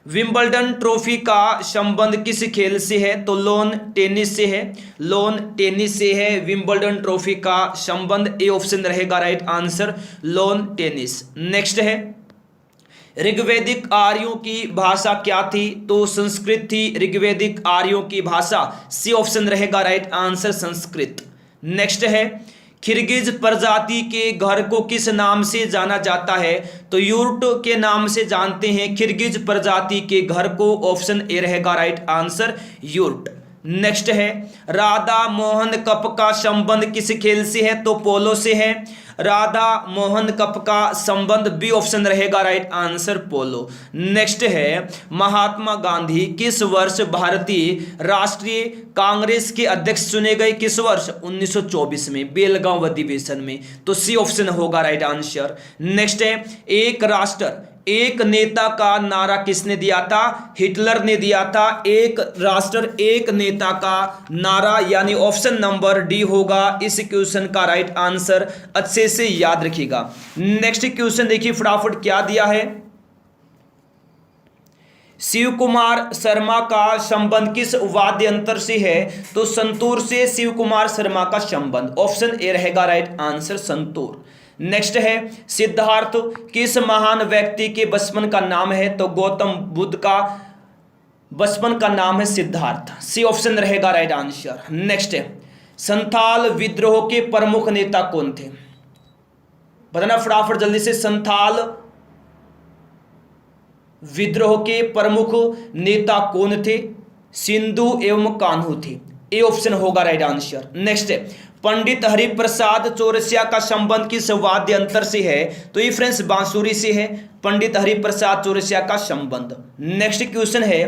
विंबलडन ट्रॉफी का संबंध किस खेल से है? तो लॉन टेनिस से है। लॉन टेनिस से है विंबलडन ट्रॉफी का संबंध। ए ऑप्शन रहेगा right answer lawn tennis. Next है ऋग्वैदिक आर्यों की भाषा क्या थी? तो संस्कृत थी ऋग्वैदिक आर्यों की भाषा। सी ऑप्शन रहेगा राइट आंसर संस्कृत। नेक्स्ट है किर्गिज प्रजाति के घर को किस नाम से जाना जाता है? तो यूर्ट के नाम से जानते हैं किर्गिज प्रजाति के घर को। ऑप्शन ए रहेगा राइट आंसर, यूर्ट। नेक्स्ट है राधा मोहन कप का संबंध किस खेल से है? तो पोलो से है। राधा मोहन कप का संबंध बी ऑप्शन रहेगा राइट आंसर, पोलो। नेक्स्ट है महात्मा गांधी किस वर्ष भारतीय राष्ट्रीय कांग्रेस के अध्यक्ष चुने गए? किस वर्ष? 1924 में, बेलगांव अधिवेशन में। तो सी ऑप्शन होगा राइट आंसर। नेक्स्ट है एक राष्ट्र एक नेता का नारा किसने दिया था? हिटलर ने दिया था। एक राष्ट्र एक नेता का नारा, यानी ऑप्शन नंबर डी होगा इस क्वेश्चन का राइट आंसर। अच्छे से याद रखिएगा। नेक्स्ट क्वेश्चन देखिए फटाफट क्या दिया है। शिव कुमार शर्मा का संबंध किस वाद्य यंत्र से है? तो संतूर से शिव कुमार शर्मा का संबंध। ऑप्शन ए रहेगा राइट आंसर, संतूर। नेक्स्ट है सिद्धार्थ किस महान व्यक्ति के बचपन का नाम है? तो गौतम बुद्ध का बचपन का नाम है सिद्धार्थ। सी ऑप्शन रहेगा राइट आंसर। नेक्स्ट है संथाल विद्रोह के प्रमुख नेता कौन थे? बताना फटाफट जल्दी से। संथाल विद्रोह के प्रमुख नेता कौन थे? सिंधु एवं कान्हू थे। ए ऑप्शन होगा राइट आंसर। नेक्स्ट है पंडित हरिप्रसाद चौरसिया का संबंध किस वाद्य यंत्र से है? तो ये फ्रेंड्स बांसुरी से है, पंडित हरिप्रसाद चौरसिया का संबंध। नेक्स्ट क्वेश्चन है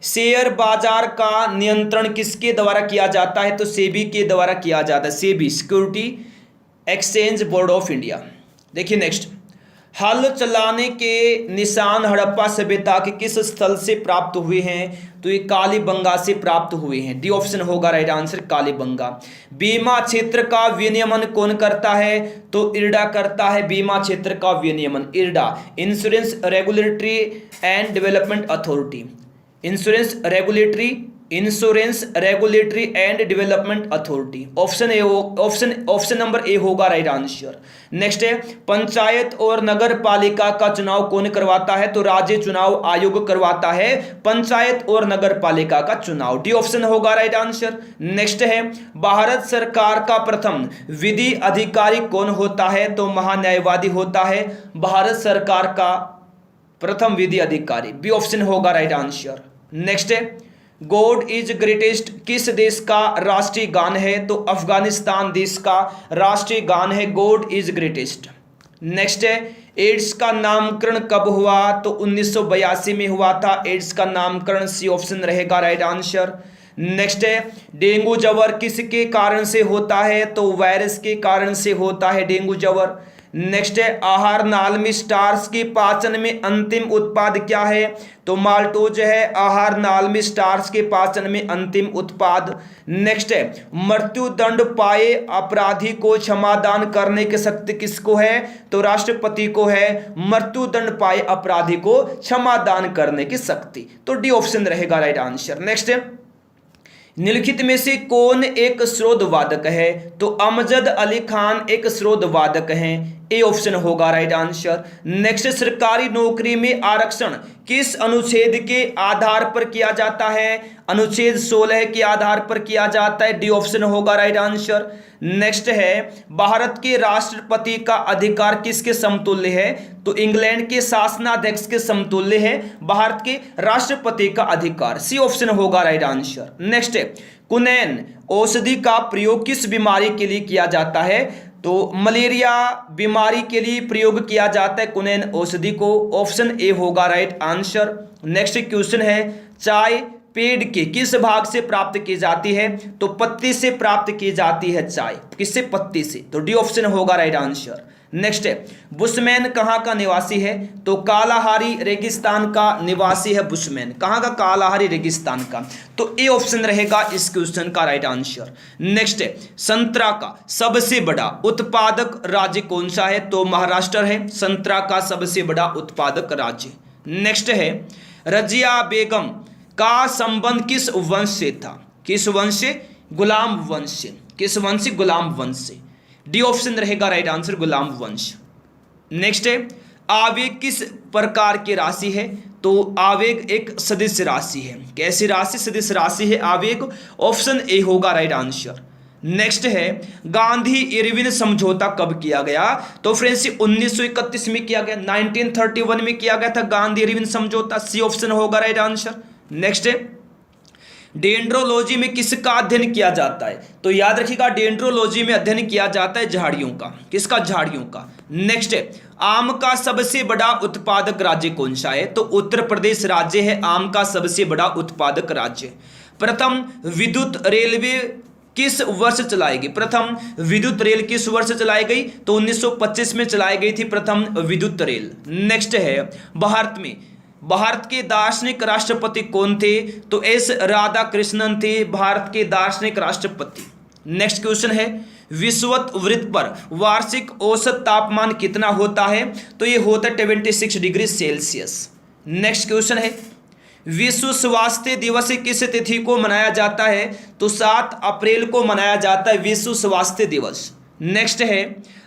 शेयर बाजार का नियंत्रण किसके द्वारा किया जाता है? तो सेबी के द्वारा किया जाता है, SEBI security exchange board of India. देखिए नेक्स्ट हल चलाने के निशान हड़प्पा सभ्यता के किस स्थल से प्राप्त हुए हैं? तो ये कालीबंगा से प्राप्त हुए हैं। डी ऑप्शन होगा राइट आंसर, कालीबंगा। बीमा क्षेत्र का विनियमन कौन करता है? तो इरडा करता है बीमा क्षेत्र का विनियमन, IRDA, insurance regulatory and development authority. Insurance regulatory and development authority. Option A, option number A होगा राइट आंसर। नेक्स्ट है पंचायत और नगर पालिका का चुनाव कौन करवाता है? तो राज्य चुनाव आयोग करवाता है पंचायत और नगर पालिका का चुनाव। डी ऑप्शन होगा राइट आंसर। नेक्स्ट है भारत सरकार का प्रथम विधि अधिकारी कौन होता है? तो महान्यायवादी होता है भारत सरकार का प्रथम विधि अधिकारी। बी ऑप्शन होगा राइट आंसर। नेक्स्ट है गॉड इज ग्रेटेस्ट किस देश का राष्ट्रीय गान है? तो अफगानिस्तान देश का राष्ट्रीय गान है गॉड इज ग्रेटेस्ट। नेक्स्ट है एड्स का नामकरण कब हुआ? तो 1982 में हुआ था एड्स का नामकरण। सी ऑप्शन रहेगा राइट आंसर। नेक्स्ट है डेंगू ज्वर किसके कारण से होता है? तो वायरस के कारण से होता है डेंगू ज्वर। नेक्स्ट है आहार नाल में स्टार्च के पाचन में अंतिम उत्पाद क्या है? तो माल्टोज है आहार नाल में स्टार्च के पाचन में अंतिम उत्पाद। नेक्स्ट है मृत्युदंड पाए अपराधी को क्षमादान करने की शक्ति किसको है? तो राष्ट्रपति को है मृत्युदंड पाए अपराधी को क्षमादान करने की शक्ति। तो डी ऑप्शन रहेगा राइट आंसर। नेक्स्ट है निम्नलिखित में से कौन एक श्रोत वादक है? तो अमजद अली खान एक श्रोत वादक हैं। ए ऑप्शन होगा राइट आंसर। नेक्स्ट सरकारी नौकरी में आरक्षण किस अनुच्छेद के आधार पर किया जाता है? अनुच्छेद 16 के आधार पर किया जाता है। डी ऑप्शन होगा राइट आंसर। नेक्स्ट है भारत के राष्ट्रपति का अधिकार किसके समतुल्य है? तो इंग्लैंड के शासनाध्यक्ष के समतुल्य है भारत के राष्ट्रपति का अधिकार। सी ऑप्शन होगा राइट आंसर। नेक्स्ट है कुनैन औषधि का प्रयोग किस बीमारी के लिए किया जाता है? तो मलेरिया बीमारी के लिए प्रयोग किया जाता है कुनैन औषधि को। ऑप्शन ए होगा राइट आंसर। नेक्स्ट क्वेश्चन है चाय पेड़ के किस भाग से प्राप्त की जाती है? तो पत्ती से प्राप्त की जाती है चाय। किससे? पत्ती से। तो डी ऑप्शन होगा राइट आंसर। नेक्स्ट है बुशमैन कहाँ का निवासी है? तो कालाहारी रेगिस्तान का निवासी है बुशमैन। कहाँ का? कालाहारी रेगिस्तान का। तो ए ऑप्शन रहेगा इस क्वेश्चन का राइट आंसर। नेक्स्ट है संतरा का सबसे बड़ा उत्पादक राज्य कौन सा है? तो महाराष्ट्र है संतरा का सबसे बड़ा उत्पादक राज्य। नेक्स्ट है रजिया बेगम का संबंध किस वंश से था? किस वंश से? गुलाम वंश से। किस वंश से? गुलाम वंश से। डी ऑप्शन रहेगा राइट आंसर, गुलाम वंश। नेक्स्ट है आवेग किस प्रकार की राशि है? तो आवेग एक सदिश राशि है। कैसी राशि? सदिश राशि है आवेग। ऑप्शन ए होगा राइट आंसर। नेक्स्ट है गांधी इरविन समझौता कब किया गया? तो फ्रेंड्स 1931 में किया गया, 1931 में किया गया था गांधी इरविन समझौता। सी ऑप्शन होगा राइट आंसर। नेक्स्ट है डेंड्रोलॉजी में किसका अध्ययन किया जाता है? तो याद रखिएगा डेंड्रोलॉजी में अध्ययन किया जाता है झाड़ियों का। किसका? झाड़ियों का। नेक्स्ट है आम का सबसे बड़ा उत्पादक राज्य कौन सा है? तो उत्तर प्रदेश राज्य है आम का सबसे बड़ा उत्पादक राज्य। प्रथम विद्युत रेलवे किस वर्ष चलाई गई? प्रथम विद्युत रेल किस वर्ष चलाई गई? तो 1925 में चलाई गई थी प्रथम विद्युत रेल। नेक्स्ट है भारत के दार्शनिक राष्ट्रपति कौन थे? तो एस राधा कृष्णन थे भारत के दार्शनिक राष्ट्रपति। नेक्स्ट क्वेश्चन है विषुवत वृत्त पर वार्षिक औसत तापमान कितना होता है? तो ये होता है 26 डिग्री सेल्सियस। नेक्स्ट क्वेश्चन है विश्व स्वास्थ्य दिवस किस तिथि को मनाया जाता है? तो 7 अप्रैल को मनाया जाता है विश्व स्वास्थ्य दिवस। नेक्स्ट है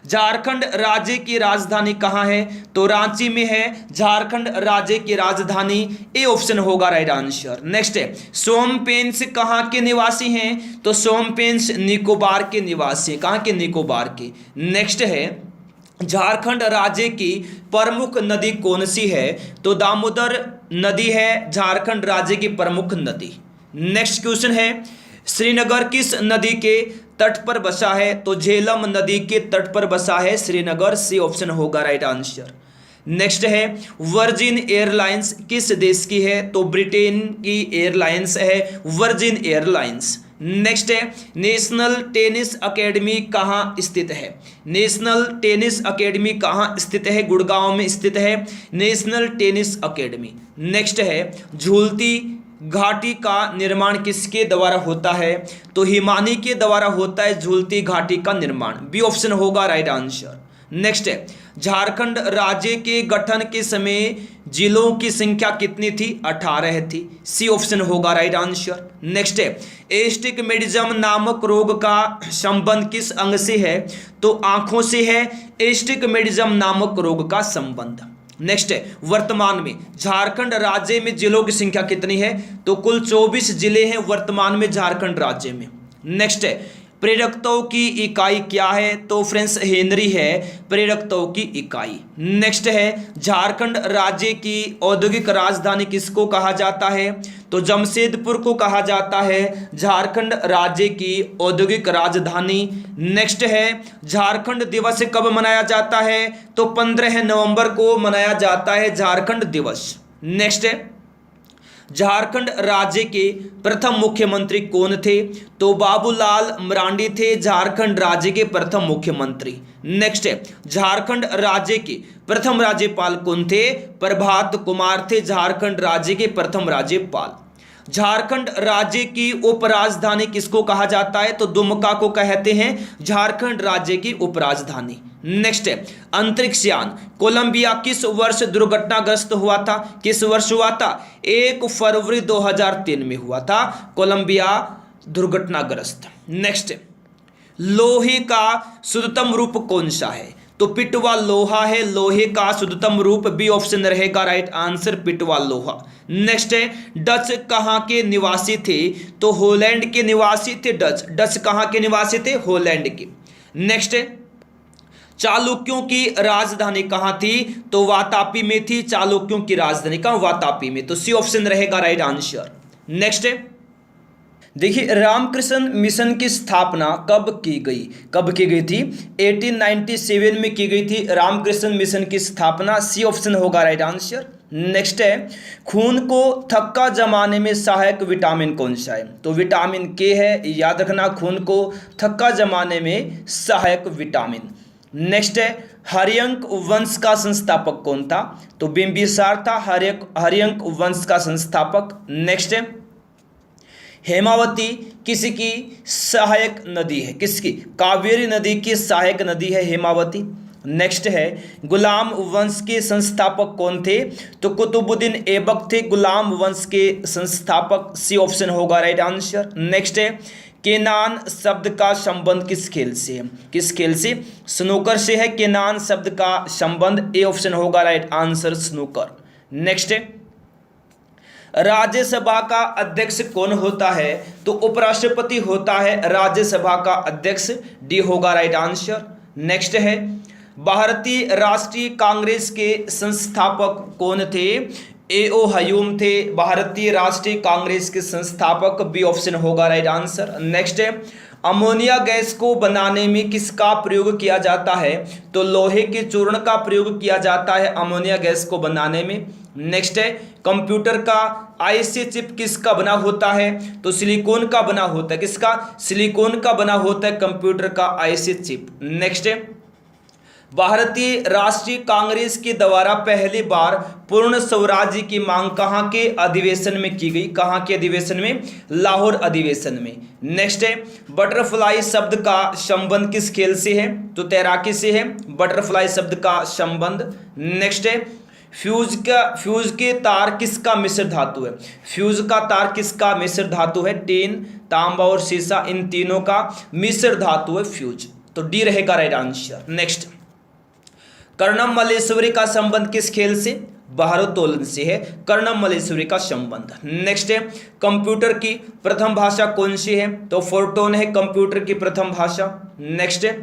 झारखंड राज्य की राजधानी कहाँ है? तो रांची में है झारखंड राज्य की राजधानी। ए ऑप्शन होगा राइट आंसर। नेक्स्ट है सोमपेंस कहाँ के निवासी हैं? तो सोमपेंस निकोबार के निवासी। कहाँ के? निकोबार के। नेक्स्ट है झारखंड राज्य की प्रमुख नदी कौन सी है? तो दामोदर नदी है झारखंड राज्य की प्रमुख नदी। नेक्स्ट क्वेश्चन है श्रीनगर किस नदी के तट पर बसा है? तो झेलम नदी के तट पर बसा है श्रीनगर। सी ऑप्शन होगा राइट आंसर। नेक्स्ट है वर्जिन एयरलाइंस किस देश की है? तो ब्रिटेन की एयरलाइंस है वर्जिन एयरलाइंस। नेक्स्ट है नेशनल टेनिस अकेडमी कहाँ स्थित है? नेशनल टेनिस अकेडमी कहाँ स्थित है? गुड़गांव में स्थित है नेशनल टेनिस अकेडमी। नेक्स्ट है झूलती घाटी का निर्माण किसके द्वारा होता है? तो हिमानी के द्वारा होता है झूलती घाटी का निर्माण। बी ऑप्शन होगा राइट आंसर। नेक्स्ट है झारखंड राज्य के गठन के समय जिलों की संख्या कितनी थी? 18 थी। सी ऑप्शन होगा राइट आंसर। नेक्स्ट है एस्टिग्मेटिज्म नामक रोग का संबंध किस अंग से है? तो आंखों से है एस्टिग्मेटिज्म नामक रोग का संबंध। नेक्स्ट है वर्तमान में झारखंड राज्य में जिलों की संख्या कितनी है? तो कुल 24 जिले हैं वर्तमान में झारखंड राज्य में। नेक्स्ट है प्रेरकत्व की इकाई क्या है? तो फ्रेंड्स हेनरी है प्रेरकत्व की इकाई। नेक्स्ट है झारखंड राज्य की औद्योगिक राजधानी किसको कहा जाता है? तो जमशेदपुर को कहा जाता है झारखंड राज्य की औद्योगिक राजधानी। नेक्स्ट है झारखंड दिवस कब मनाया जाता है? तो 15 नवंबर को मनाया जाता है झारखंड दिवस। नेक्स्ट है झारखंड राज्य के प्रथम मुख्यमंत्री कौन थे? तो बाबूलाल मरांडी थे झारखंड राज्य के प्रथम मुख्यमंत्री। नेक्स्ट है झारखंड राज्य के प्रथम राज्यपाल कौन थे? प्रभात कुमार थे झारखंड राज्य के प्रथम राज्यपाल। झारखंड राज्य की उपराजधानी किसको कहा जाता है? तो दुमका को कहते हैं झारखंड राज्य की उपराजधानी। नेक्स्ट है अंतरिक्ष यान कोलंबिया किस वर्ष दुर्घटनाग्रस्त हुआ था? किस वर्ष हुआ था? 1 फरवरी 2003 में हुआ था कोलंबिया दुर्घटनाग्रस्त। नेक्स्ट लोहे का शुद्धतम रूप कौन सा है? तो पिटवा लोहा है लोहे का शुद्धतम रूप। बी ऑप्शन रहेगा राइट आंसर पिटवा लोहा। नेक्स्ट है डच कहाँ के निवासी थे? तो हॉलैंड के निवासी थे डच कहाँ के निवासी थे? हॉलैंड के। नेक्स्ट है चालुक्यों की राजधानी कहाँ थी? तो वातापी में थी चालुक्यों की राजधानी। कहाँ? वातापी में। तो सी ऑप्शन रहेगा राइट आंसर। नेक्स्ट है देखिए रामकृष्ण मिशन की स्थापना कब की गई? कब की गई थी? 1897 में की गई थी रामकृष्ण मिशन की स्थापना। सी ऑप्शन होगा राइट आंसर। नेक्स्ट है खून को थक्का जमाने में सहायक विटामिन कौन सा है? तो विटामिन के है। याद रखना खून को थक्का जमाने में सहायक विटामिन। नेक्स्ट है हर्यंक वंश का संस्थापक कौन था? तो बिंबिसार था हर्यंक वंश का संस्थापक। नेक्स्ट है हेमावती किसकी सहायक नदी है? किसकी? कावेरी नदी की सहायक नदी है हेमावती। नेक्स्ट है गुलाम वंश के संस्थापक कौन थे? तो कुतुबुद्दीन ऐबक थे गुलाम वंश के संस्थापक। सी ऑप्शन होगा राइट आंसर। नेक्स्ट है केनान शब्द का संबंध किस खेल से है? किस खेल से? स्नूकर से है केनान शब्द का संबंध। ए ऑप्शन होगा राइट आंसर स्नूकर। नेक्स्ट है राज्यसभा का अध्यक्ष कौन होता है? तो उपराष्ट्रपति होता है राज्यसभा का अध्यक्ष, डी होगा राइट आंसर। नेक्स्ट है भारतीय राष्ट्रीय कांग्रेस के संस्थापक कौन थे? ए.ओ. ह्यूम थे भारतीय राष्ट्रीय कांग्रेस के संस्थापक, बी ऑप्शन होगा राइट आंसर। नेक्स्ट है अमोनिया गैस को बनाने में किसका प्रयोग किया जाता है? तो लोहे के चूर्ण का प्रयोग किया जाता है अमोनिया गैस को बनाने में। नेक्स्ट है कंप्यूटर का आईसी चिप किसका बना होता है? तो सिलिकॉन का बना होता है। किसका? सिलिकॉन का बना होता है कंप्यूटर का आईसी चिप। नेक्स्ट है भारतीय राष्ट्रीय कांग्रेस के द्वारा पहली बार पूर्ण स्वराज्य की मांग कहाँ के अधिवेशन में की गई? कहाँ के अधिवेशन में? लाहौर अधिवेशन में। नेक्स्ट है बटरफ्लाई शब्द का संबंध किस खेल से है? तो तैराकी से है बटरफ्लाई शब्द का संबंध। नेक्स्ट है फ्यूज के तार किसका मिश्र धातु है? फ्यूज का तार किसका मिश्र धातु है? टीन, तांबा और सीसा, इन तीनों का मिश्र धातु है फ्यूज, तो डी रहेगा right answer. Next Karnam Malleswari का संबंध किस खेल से? भारोत्तोलन से है कर्णम मल्लेश्वरी का संबंध। नेक्स्ट है कंप्यूटर की प्रथम भाषा कौन सी है? तो फोर्टोन है कंप्यूटर की प्रथम भाषा। नेक्स्ट है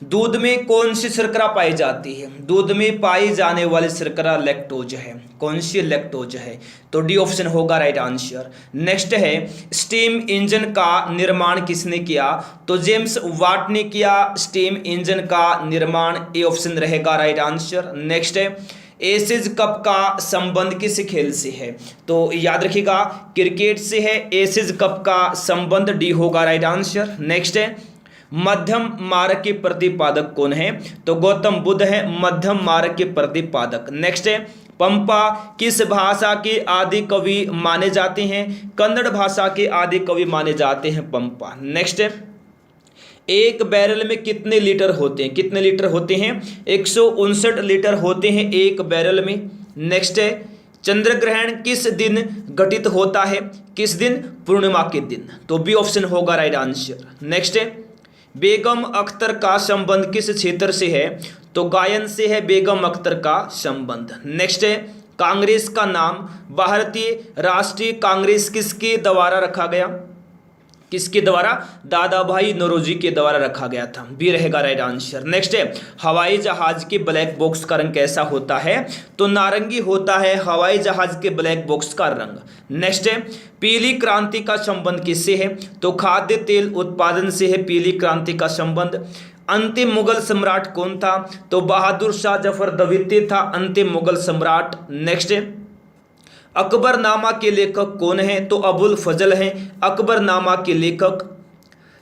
दूध में कौन सी शर्करा पाई जाती है? दूध में पाई जाने वाली शर्करा लैक्टोज है। कौन सी? लैक्टोज है, तो डी ऑप्शन होगा राइट आंसर। नेक्स्ट है स्टीम इंजन का निर्माण किसने किया? तो जेम्स वाट ने किया स्टीम इंजन का निर्माण, ए ऑप्शन रहेगा राइट आंसर। नेक्स्ट है एशिज कप का संबंध किस खेल से है? तो याद रखिएगा क्रिकेट से है एशिज कप का संबंध, डी होगा राइट आंसर। नेक्स्ट है मध्यम मार्ग के प्रतिपादक कौन है? तो गौतम बुद्ध है मध्यम मार्ग के प्रतिपादक। नेक्स्ट है पंपा किस भाषा के आदि कवि माने जाते हैं? कन्नड़ भाषा के आदि कवि माने जाते हैं पंपा। नेक्स्ट है एक बैरल में कितने लीटर होते हैं? कितने लीटर होते हैं? 159 लीटर होते हैं एक बैरल में। नेक्स्ट है चंद्र ग्रहण किस दिन घटित होता है? किस दिन? पूर्णिमा के दिन, तो बी ऑप्शन होगा राइट आंसर। नेक्स्ट है बेगम अख्तर का संबंध किस क्षेत्र से है? तो गायन से है बेगम अख्तर का संबंध। नेक्स्ट है कांग्रेस का नाम भारतीय राष्ट्रीय कांग्रेस किसके द्वारा रखा गया? किसके द्वारा? दादा भाई नौरोजी के द्वारा रखा गया था, बी रहेगा राइट आंसर। नेक्स्ट है हवाई जहाज के ब्लैक बॉक्स का रंग कैसा होता है? तो नारंगी होता है हवाई जहाज के ब्लैक बॉक्स का रंग। नेक्स्ट है पीली क्रांति का संबंध किससे है? तो खाद्य तेल उत्पादन से है पीली क्रांति का संबंध। अंतिम मुगल सम्राट कौन था? तो बहादुर शाह जफर द्वितीय था अंतिम मुगल सम्राट। नेक्स्ट है अकबरनामा के लेखक कौन है? तो अबुल फजल हैं अकबरनामा के लेखक।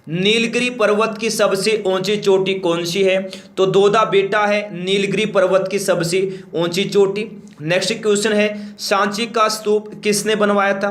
नीलगिरी पर्वत की सबसे ऊंची चोटी कौन सी है? तो दोदा बेटा है नीलगिरी पर्वत की सबसे ऊंची चोटी। नेक्स्ट क्वेश्चन है सांची का स्तूप किसने बनवाया था?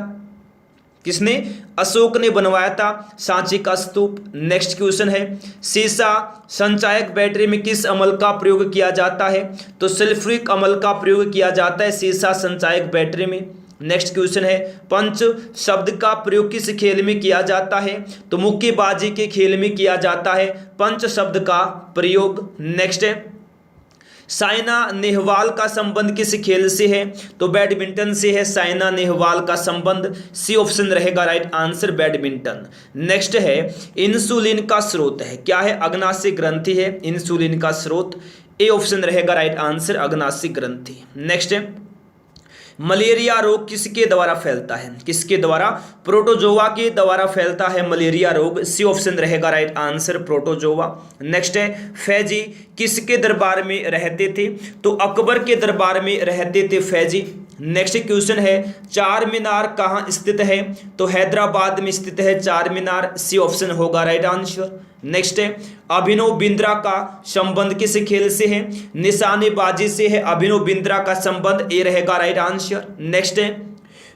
किसने? अशोक ने बनवाया था सांची का स्तूप। नेक्स्ट क्वेश्चन है सीसा संचायक बैटरी में किस अमल का प्रयोग किया जाता है? तो सल्फ्यूरिक अमल का प्रयोग किया जाता है सीसा संचायक बैटरी में। नेक्स्ट क्वेश्चन है पंच शब्द का प्रयोग किस खेल में किया जाता है? तो मुक्केबाजी के खेल में किया जाता है पंच शब्द का प्रयोग। नेक्स्ट है साइना नेहवाल का संबंध किस खेल से है? तो बैडमिंटन से है साइना नेहवाल का संबंध, सी ऑप्शन रहेगा राइट आंसर बैडमिंटन। नेक्स्ट है इंसुलिन का स्रोत है, क्या है? अग्नाशय ग्रंथि है इंसुलिन का स्रोत, ए ऑप्शन रहेगा राइट आंसर अग्नाशय ग्रंथि। नेक्स्ट है मलेरिया रोग किसके द्वारा फैलता है? किसके द्वारा? प्रोटोजोआ के द्वारा फैलता है मलेरिया रोग, सी ऑप्शन रहेगा राइट आंसर प्रोटोजोआ। नेक्स्ट है फैजी किसके दरबार में रहते थे? तो अकबर के दरबार में रहते थे फैजी। नेक्स्ट क्वेश्चन है चार मीनार कहाँ स्थित है? तो हैदराबाद में स्थित है चार मीनार, सी ऑप्शन होगा राइट आंसर। नेक्स्ट है अभिनव बिंद्रा का संबंध किस खेल से है? निशानेबाजी से है अभिनव बिंद्रा का संबंध, ए रहेगा राइट आंसर। नेक्स्ट है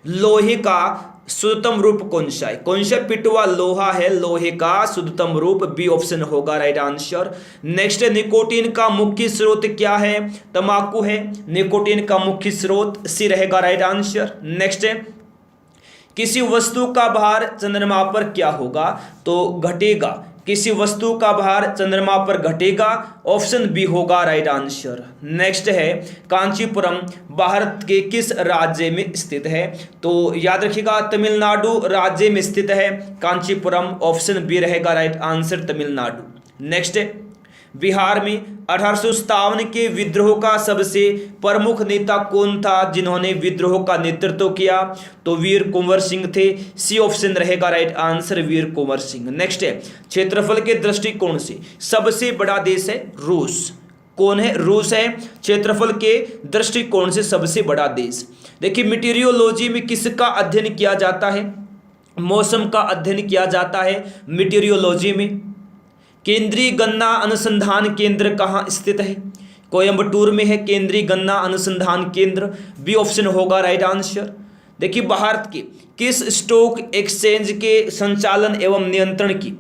लोहे का शुद्धतम रूप कौन सा है? कौन सा पिटवा लोहा है लोहे का शुद्धतम रूप, बी ऑप्शन होगा राइट आंसर। नेक्स्ट है निकोटीन का मुख्य स्रोत क्या है? तंबाकू है निकोटीन का मुख्य स्रोत, सी रहेगा राइट आंसर। नेक्स्ट है किसी वस्तु का भार चंद्रमा पर क्या होगा? तो घटेगा। किसी वस्तु का भार चंद्रमा पर घटेगा, ऑप्शन बी होगा राइट आंसर। नेक्स्ट है कांचीपुरम भारत के किस राज्य में स्थित है? तो याद रखिएगा तमिलनाडु राज्य में स्थित है कांचीपुरम, ऑप्शन बी रहेगा राइट आंसर तमिलनाडु। नेक्स्ट है बिहार में 1857 के विद्रोह का सबसे प्रमुख नेता कौन था जिन्होंने विद्रोह का नेतृत्व किया? तो वीर कुंवर सिंह थे, सी ऑप्शन रहेगा राइट आंसर वीर कुंवर सिंह। नेक्स्ट है क्षेत्रफल के दृष्टिकोण से सबसे बड़ा देश है रूस। कौन है? रूस है क्षेत्रफल के दृष्टिकोण से सबसे बड़ा देश। देखिए मीटेरियोलॉजी में किसका अध्ययन किया जाता है? मौसम का अध्ययन किया जाता है मीटेरियोलॉजी में। केंद्रीय गन्ना अनुसंधान केंद्र कहाँ स्थित है? कोयंबटूर में है केंद्रीय गन्ना अनुसंधान केंद्र, बी ऑप्शन होगा राइट आंसर। देखिए भारत के किस स्टॉक एक्सचेंज के संचालन एवं नियंत्रण की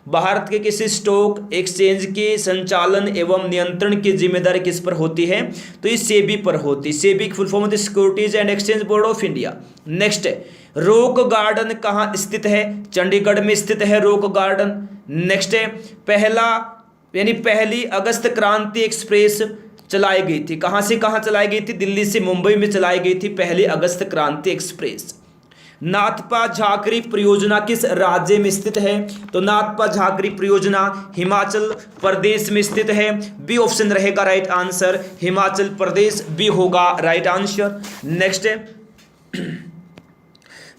भारत के किसी स्टॉक एक्सचेंज के संचालन एवं नियंत्रण की जिम्मेदारी किस पर होती है? तो ये सेबी पर होती है। सेबी की फुल फॉर्म होती है securities and exchange board of India. Next है रॉक गार्डन कहाँ स्थित है? चंडीगढ़ में स्थित है रॉक गार्डन। नेक्स्ट है पहली अगस्त क्रांति एक्सप्रेस चलाई गई थी, कहाँ से कहाँ चलाई गई थी? दिल्ली से मुंबई में चलाई गई थी पहली अगस्त क्रांति एक्सप्रेस। नाथपा झाकरी परियोजना किस राज्य में स्थित है? तो नाथपा झाकरी परियोजना हिमाचल प्रदेश में स्थित है, बी ऑप्शन रहेगा right answer Himachal Pradesh, B होगा राइट आंसर। नेक्स्ट है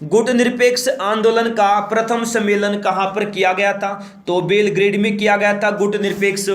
गुट निरपेक्ष आंदोलन का प्रथम सम्मेलन कहाँ पर किया गया था? तो बेलग्रेड में किया गया था गुट निरपेक्ष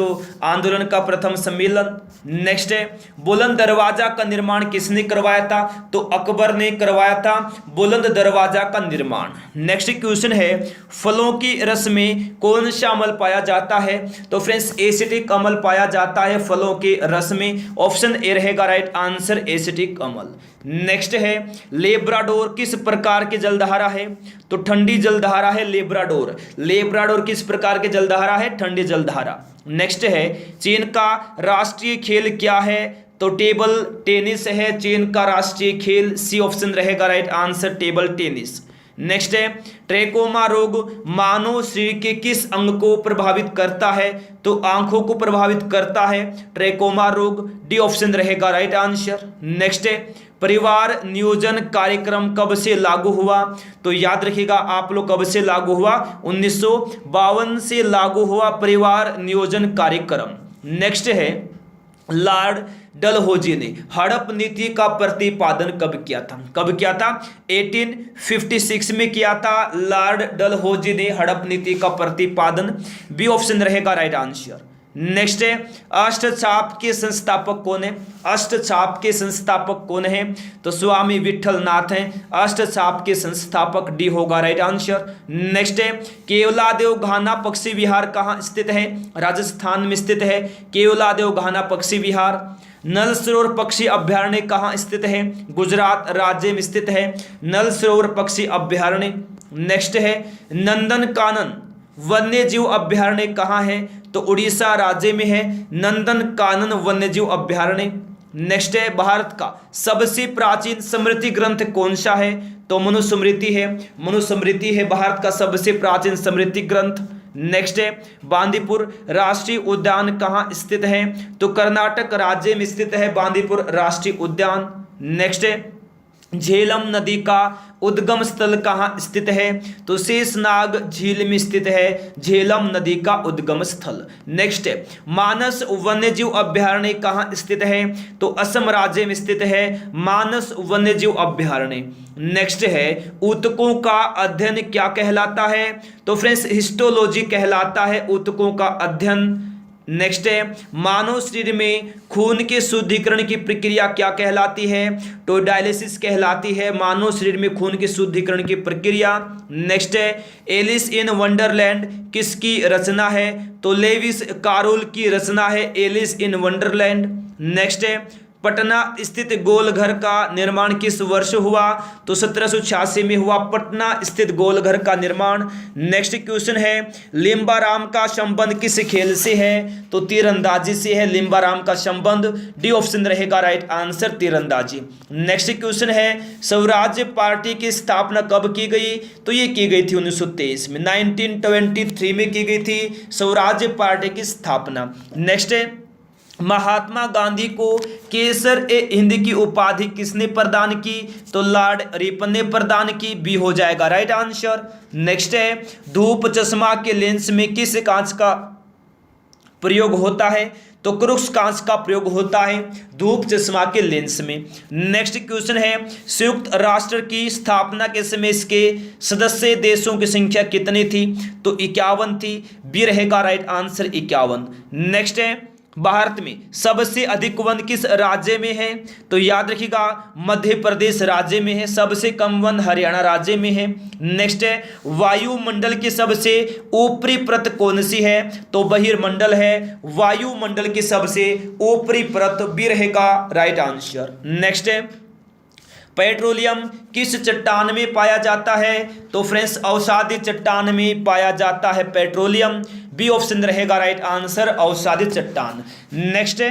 आंदोलन का प्रथम सम्मेलन। नेक्स्ट है बुलंद दरवाजा का निर्माण किसने करवाया था? तो अकबर ने करवाया था बुलंद दरवाजा का निर्माण। नेक्स्ट क्वेश्चन है फलों की रस में कौन सा अम्ल पाया जाता है? तो फ्रेंड्स एसिटिक अम्ल पाया जाता है फलों के रस में, ऑप्शन ए रहेगा राइट आंसर एसिटिक अम्ल। नेक्स्ट है लेब्राडोर किस प्रकार की जलधारा है? तो ठंडी जलधारा है लेब्राडोर। लेब्राडोर किस प्रकार की जलधारा है? ठंडी जलधारा। नेक्स्ट है चीन का राष्ट्रीय खेल क्या है? तो टेबल टेनिस है चीन का राष्ट्रीय खेल, सी ऑप्शन रहेगा right answer table tennis. Next है ट्रेकोमा रोग मानव शरीर के किस अंग को प्रभावित करता है? तो आंखों को प्रभावित करता है ट्रेकोमा रोग, डी ऑप्शन रहेगा राइट आंसर। नेक्स्ट है परिवार नियोजन कार्यक्रम कब से लागू हुआ? तो याद रखिएगा आप लोग कब से लागू हुआ? 1952 से लागू हुआ परिवार नियोजन कार्यक्रम। नेक्स्ट है लॉर्ड डलहौजी ने हड़प नीति का प्रतिपादन कब किया था? कब किया था? 1856 में किया था लॉर्ड डलहौजी ने हड़प नीति का प्रतिपादन, बी ऑप्शन रहेगा राइट आंसर। नेक्स्ट है अष्टचाप के संस्थापक कौन है? अष्टचाप के संस्थापक कौन है? तो स्वामी विठलनाथ हैं अष्टचाप के संस्थापक, डी होगा राइट आंसर। नेक्स्ट है केवलादेव घाना पक्षी विहार कहाँ स्थित है? राजस्थान में स्थित है केवलादेव घाना पक्षी विहार। नल सरोवर पक्षी अभ्यारण्य कहाँ स्थित है? गुजरात राज्य में स्थित है नल सरोवर पक्षी अभ्यारण्य। नेक्स्ट है नंदनकानन वन्य जीव अभ्यारण्य कहाँ है? तो उड़ीसा राज्य में है नंदनकानन वन्य जीव अभ्यारण्य। नेक्स्ट है भारत का सबसे प्राचीन स्मृति ग्रंथ कौन सा है? तो मनुस्मृति है, मनुस्मृति है भारत का सबसे प्राचीन स्मृति ग्रंथ। नेक्स्ट है बांदीपुर राष्ट्रीय उद्यान कहाँ स्थित है? तो कर्नाटक राज्य में स्थित है बांदीपुर राष्ट्रीय उद्यान। नेक्स्ट है झेलम नदी का उद्गम स्थल कहाँ स्थित है? तो शेषनाग झील में स्थित है झेलम नदी का उद्गम स्थल। नेक्स्ट है मानस वन्यजीव अभ्यारण्य कहाँ स्थित है? तो असम राज्य में स्थित है मानस वन्यजीव अभ्यारण्य। नेक्स्ट है ऊतकों का अध्ययन क्या कहलाता है? तो फ्रेंड्स हिस्टोलॉजी कहलाता है ऊतकों का अध्ययन। नेक्स्ट है मानव शरीर में खून के शुद्धिकरण की प्रक्रिया क्या कहलाती है? तो डायलिसिस कहलाती है मानव शरीर में खून के शुद्धिकरण की प्रक्रिया। नेक्स्ट है एलिस इन वंडरलैंड किसकी रचना है? तो लेविस कारोल की रचना है एलिस इन वंडरलैंड। नेक्स्ट है पटना स्थित गोलघर का निर्माण किस वर्ष हुआ? तो 1786 में हुआ पटना स्थित गोलघर का निर्माण। नेक्स्ट क्वेश्चन है, लिम्बाराम का संबंध किस खेल से है? तो तीरंदाजी से है लिम्बाराम का संबंध। डी ऑप्शन रहेगा राइट आंसर, तीरंदाजी। नेक्स्ट क्वेश्चन है, स्वराज्य पार्टी की स्थापना कब की गई? तो ये की गई थी 1923 में, 1923 में की गई थी स्वराज्य पार्टी की स्थापना। नेक्स्ट है, महात्मा गांधी को केसर ए हिंद की उपाधि किसने प्रदान की? तो लॉर्ड रिपन ने प्रदान की। बी हो जाएगा राइट आंसर। नेक्स्ट है, धूप चश्मा के लेंस में किस कांच का प्रयोग होता है? तो क्रुक्स कांच का प्रयोग होता है धूप चश्मा के लेंस में। नेक्स्ट क्वेश्चन है, संयुक्त राष्ट्र की स्थापना के समय इसके सदस्य देशों की संख्या कितनी थी? तो 51 थी। बी रहेगा राइट आंसर 51। नेक्स्ट है, भारत में सबसे अधिक वन किस राज्य में है? तो याद रखिएगा मध्य प्रदेश राज्य में है। सबसे कम वन हरियाणा राज्य में है। नेक्स्ट है, वायुमंडल की सबसे ऊपरी परत कौन सी है? तो बहिर्मंडल है वायुमंडल की सबसे ऊपरी परत। बी रहेगा राइट आंसर। नेक्स्ट है, पेट्रोलियम किस चट्टान में पाया जाता है? तो फ्रेंड्स अवसादी चट्टान में पाया जाता है पेट्रोलियम। बी ऑप्शन रहेगा राइट आंसर, अवसादी चट्टान। नेक्स्ट है,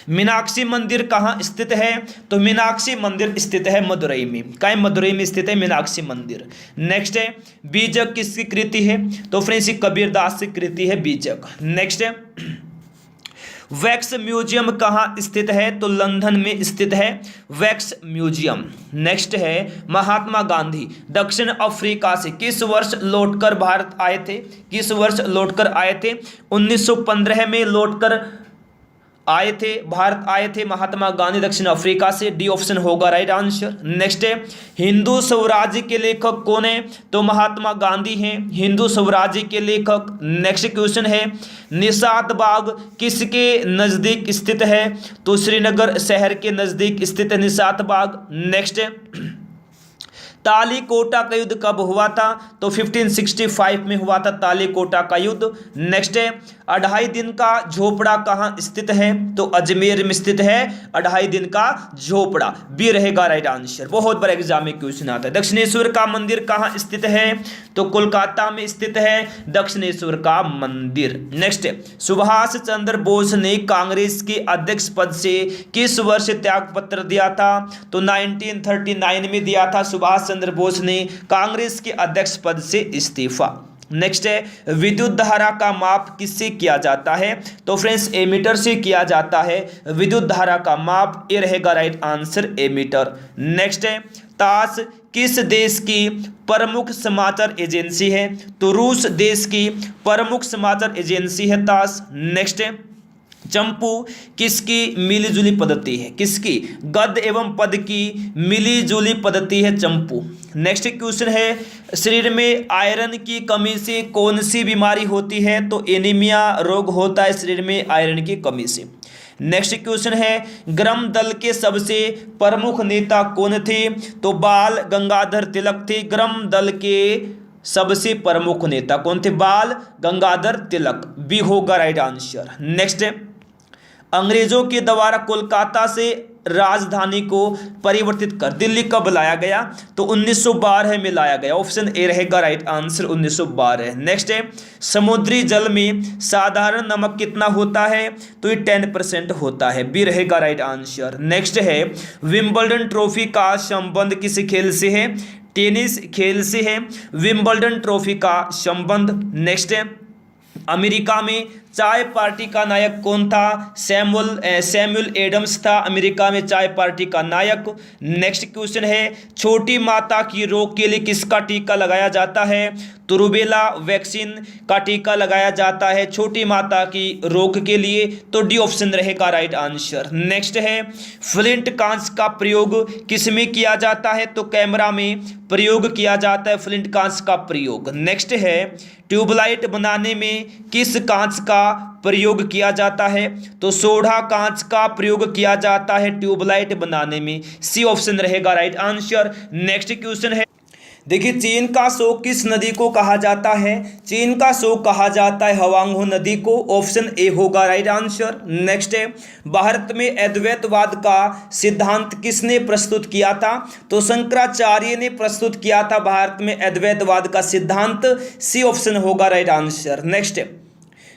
मीनाक्षी मंदिर कहाँ स्थित है? तो मीनाक्षी मंदिर स्थित है मदुरई में। कहाँ? मदुरई में स्थित है मीनाक्षी मंदिर। नेक्स्ट है, बीजक किसकी कृति है? तो फ्रेंड्स कबीरदास की कृति है बीजक। नेक्स्ट है, वैक्स म्यूजियम कहाँ स्थित है? तो लंदन में स्थित है वैक्स म्यूजियम। नेक्स्ट है, महात्मा गांधी दक्षिण अफ्रीका से किस वर्ष लौटकर भारत आए थे? किस वर्ष लौटकर आए थे? 1915 में लौटकर आए थे, भारत आए थे महात्मा गांधी दक्षिण अफ्रीका से। डी ऑप्शन होगा राइट आंसर। नेक्स्ट है, हिंदू स्वराज्य के लेखक कौन है? तो महात्मा गांधी हैं हिंदू स्वराज्य के लेखक। नेक्स्ट क्वेश्चन है, निशात बाग किसके नजदीक स्थित है? तो श्रीनगर शहर के नजदीक स्थित है निशात बाग। नेक्स्ट है, तालीकोटा का युद्ध कब हुआ था? तो 1565 में हुआ था तालीकोटा का युद्ध। नेक्स्ट है, 2.5 दिन का झोपड़ा कहाँ स्थित है? तो अजमेर में स्थित है 2.5 दिन का झोपड़ा। बी रहेगा राइट आंसर। बहुत बड़ा एग्जाम में क्वेश्चन आता है। दक्षिणेश्वर का मंदिर कहाँ स्थित है? तो कोलकाता में स्थित है दक्षिणेश्वर का मंदिर। नेक्स्ट है, सुभाष चंद्र बोस ने कांग्रेस के अध्यक्ष पद से किस वर्ष त्याग पत्र दिया था? तो 1939 में दिया था सुभाष चंद्र बोस ने कांग्रेस के अध्यक्ष पद से इस्तीफा। नेक्स्ट है, विद्युत धारा का माप किससे किया जाता है? तो फ्रेंड्स एमीटर से किया जाता है विद्युत धारा का माप। ये रहेगा राइट आंसर एमीटर। नेक्स्ट है, तास किस देश की प्रमुख समाचार एजेंसी है? तो रूस देश की प्रमुख समाचार एजेंसी है तास। नेक्स्ट है, चंपू किसकी मिलीजुली पद्धति है? किसकी? गद्य एवं पद की मिलीजुली पद्धति है चंपू। नेक्स्ट क्वेश्चन है, शरीर में आयरन की कमी से कौन सी बीमारी होती है? तो एनीमिया रोग होता है शरीर में आयरन की कमी से। नेक्स्ट क्वेश्चन है, ग्राम दल के सबसे प्रमुख नेता कौन थे? तो बाल गंगाधर तिलक थे ग्राम दल के सबसे प्रमुख नेता। कौन थे? बाल गंगाधर तिलक। बी होगा राइट आंसर। नेक्स्ट है, अंग्रेजों के द्वारा कोलकाता से राजधानी को परिवर्तित कर दिल्ली कब लाया गया? तो 1912 में लाया गया। ऑप्शन ए रहेगा राइट आंसर 1912। नेक्स्ट है, समुद्री जल में साधारण नमक कितना होता है? तो ये 10% होता है। बी रहेगा राइट आंसर। नेक्स्ट है, विंबलडन ट्रॉफी का संबंध किस खेल से है? टेनिस खेल से है विंबलडन ट्रॉफी का संबंध। नेक्स्ट है, अमेरिका में चाय पार्टी का नायक कौन था? सैमुअल एडम्स था अमेरिका में चाय पार्टी का नायक। नेक्स्ट क्वेश्चन है, छोटी माता की रोग के लिए किसका टीका लगाया जाता है? तो रूबेला वैक्सीन का टीका लगाया जाता है छोटी माता की रोग के लिए। तो डी ऑप्शन रहेगा राइट आंसर। नेक्स्ट है, फ्लिंट कांच का प्रयोग किस में किया जाता है? तो कैमरा में प्रयोग किया जाता है फ्लिंट कांच का प्रयोग। नेक्स्ट है, ट्यूबलाइट बनाने में किस कांच का प्रयोग किया जाता है? तो सोडा कांच का प्रयोग किया जाता है ट्यूबलाइट बनाने में। सी ऑप्शन रहेगा राइट आंसर। नेक्स्ट क्वेश्चन है, देखिए चीन का शोक किस नदी को कहा जाता है? चीन का शोक कहा जाता है हवांगहो नदी को। ऑप्शन ए होगा राइट आंसर। नेक्स्ट है, भारत में अद्वैतवाद का सिद्धांत किसने प्रस्तुत किया था? तो शंकराचार्य ने प्रस्तुत किया था भारत में अद्वैतवाद का सिद्धांत। सी ऑप्शन होगा राइट आंसर। नेक्स्ट है,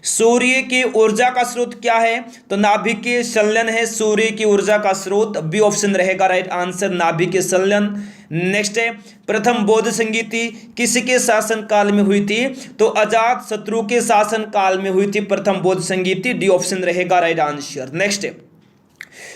सूर्य की ऊर्जा का स्रोत क्या है? तो नाभिकीय संलयन है सूर्य की ऊर्जा का स्रोत। बी ऑप्शन रहेगा राइट आंसर, नाभिकीय संलयन। नेक्स्ट है, प्रथम बौद्ध संगीति किसके शासन काल में हुई थी? तो अजात शत्रु के शासन काल में हुई थी प्रथम बौद्ध संगीति। डी ऑप्शन रहेगा राइट आंसर। नेक्स्ट है,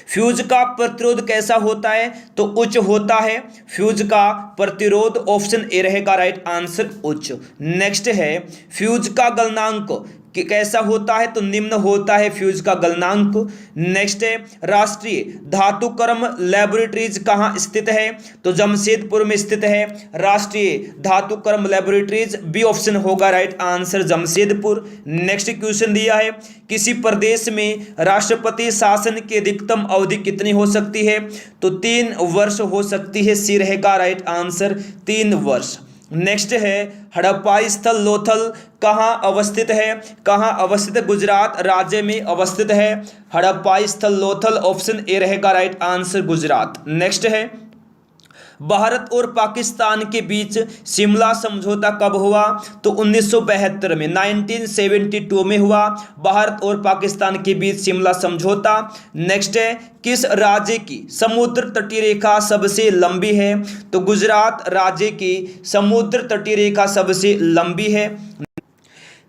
फ्यूज का प्रतिरोध कैसा होता है? तो उच्च होता है फ्यूज का प्रतिरोध। ऑप्शन ए रहेगा राइट आंसर, उच्च। नेक्स्ट है, फ्यूज का गलनांक कैसा होता है? तो निम्न होता है फ्यूज का गलनांक। नेक्स्ट है, राष्ट्रीय धातुकर्म लैबोरेटरीज कहाँ स्थित है? तो जमशेदपुर में स्थित है राष्ट्रीय धातुकर्म लैबोरेटरीज। बी ऑप्शन होगा right answer, Jamshedpur. Next question दिया है, किसी प्रदेश में राष्ट्रपति शासन की अधिकतम अवधि कितनी हो सकती है? तो 3 वर्ष हो सकती है। सी रहेगा राइट आंसर, 3 वर्ष। नेक्स्ट है, हड़प्पा स्थल लोथल कहाँ अवस्थित है? कहाँ अवस्थित है? गुजरात राज्य में अवस्थित है हड़प्पा स्थल लोथल। ऑप्शन ए रहेगा राइट आंसर, गुजरात। नेक्स्ट है, भारत और पाकिस्तान के बीच शिमला समझौता कब हुआ? तो 1972 में, 1972 में हुआ भारत और पाकिस्तान के बीच शिमला समझौता। नेक्स्ट है, किस राज्य की समुद्र तटीय रेखा सबसे लंबी है? तो गुजरात राज्य की समुद्र तटीय रेखा सबसे लंबी है।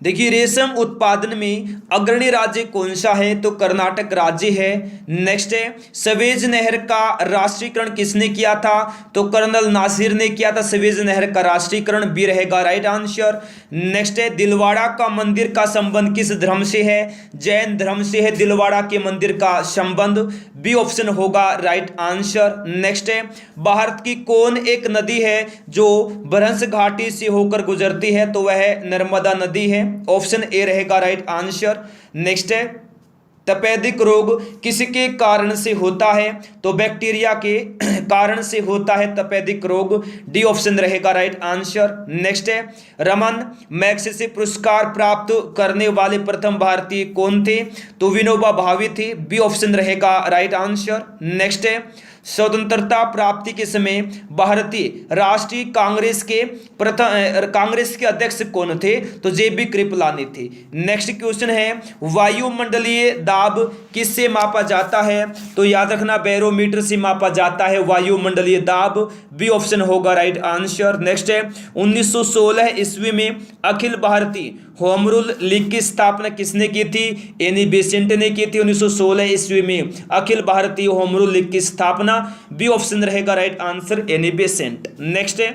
देखिए रेशम उत्पादन में अग्रणी राज्य कौन सा है? तो कर्नाटक राज्य है। नेक्स्ट है, सवेज नहर का राष्ट्रीयकरण किसने किया था? तो कर्नल नासिर ने किया था सवेज नहर का राष्ट्रीयकरण। बी रहेगा राइट आंसर। नेक्स्ट है, दिलवाड़ा का मंदिर का संबंध किस धर्म से है? जैन धर्म से है दिलवाड़ा के मंदिर का संबंध। बी ऑप्शन होगा राइट आंसर। नेक्स्ट है, भारत की कौन एक नदी है जो भ्रंश घाटी से होकर गुजरती है? तो वह नर्मदा नदी है। ऑप्शन ए रहेगा राइट आंसर। नेक्स्ट है, तपेदिक रोग किसके कारण से होता है? तो बैक्टीरिया के कारण से होता है तपेदिक रोग। डी ऑप्शन रहेगा राइट आंसर। नेक्स्ट है, रमन मैग्सेसे पुरस्कार प्राप्त करने वाले प्रथम भारतीय कौन थे? तो विनोबा भावे थे। बी ऑप्शन रहेगा राइट आंसर। नेक्स्ट है, स्वतंत्रता प्राप्ति के समय भारतीय राष्ट्रीय कांग्रेस के अध्यक्ष कौन थे? तो जेबी कृपलानी थे। नेक्स्ट क्वेश्चन है, वायुमंडलीय दाब किससे मापा जाता है? तो याद रखना बैरोमीटर से मापा जाता है वायुमंडलीय दाब। बी ऑप्शन होगा राइट आंसर। नेक्स्ट है, 1916 ईस्वी में Akhil Bharatiya home rule league की स्थापना किसने की थी? एनी बेसेंट ने की थी 1916 ईस्वी में Akhil Bharatiya home rule league की स्थापना। बी ऑप्शन रहेगा right answer, Annie Besant. Next है,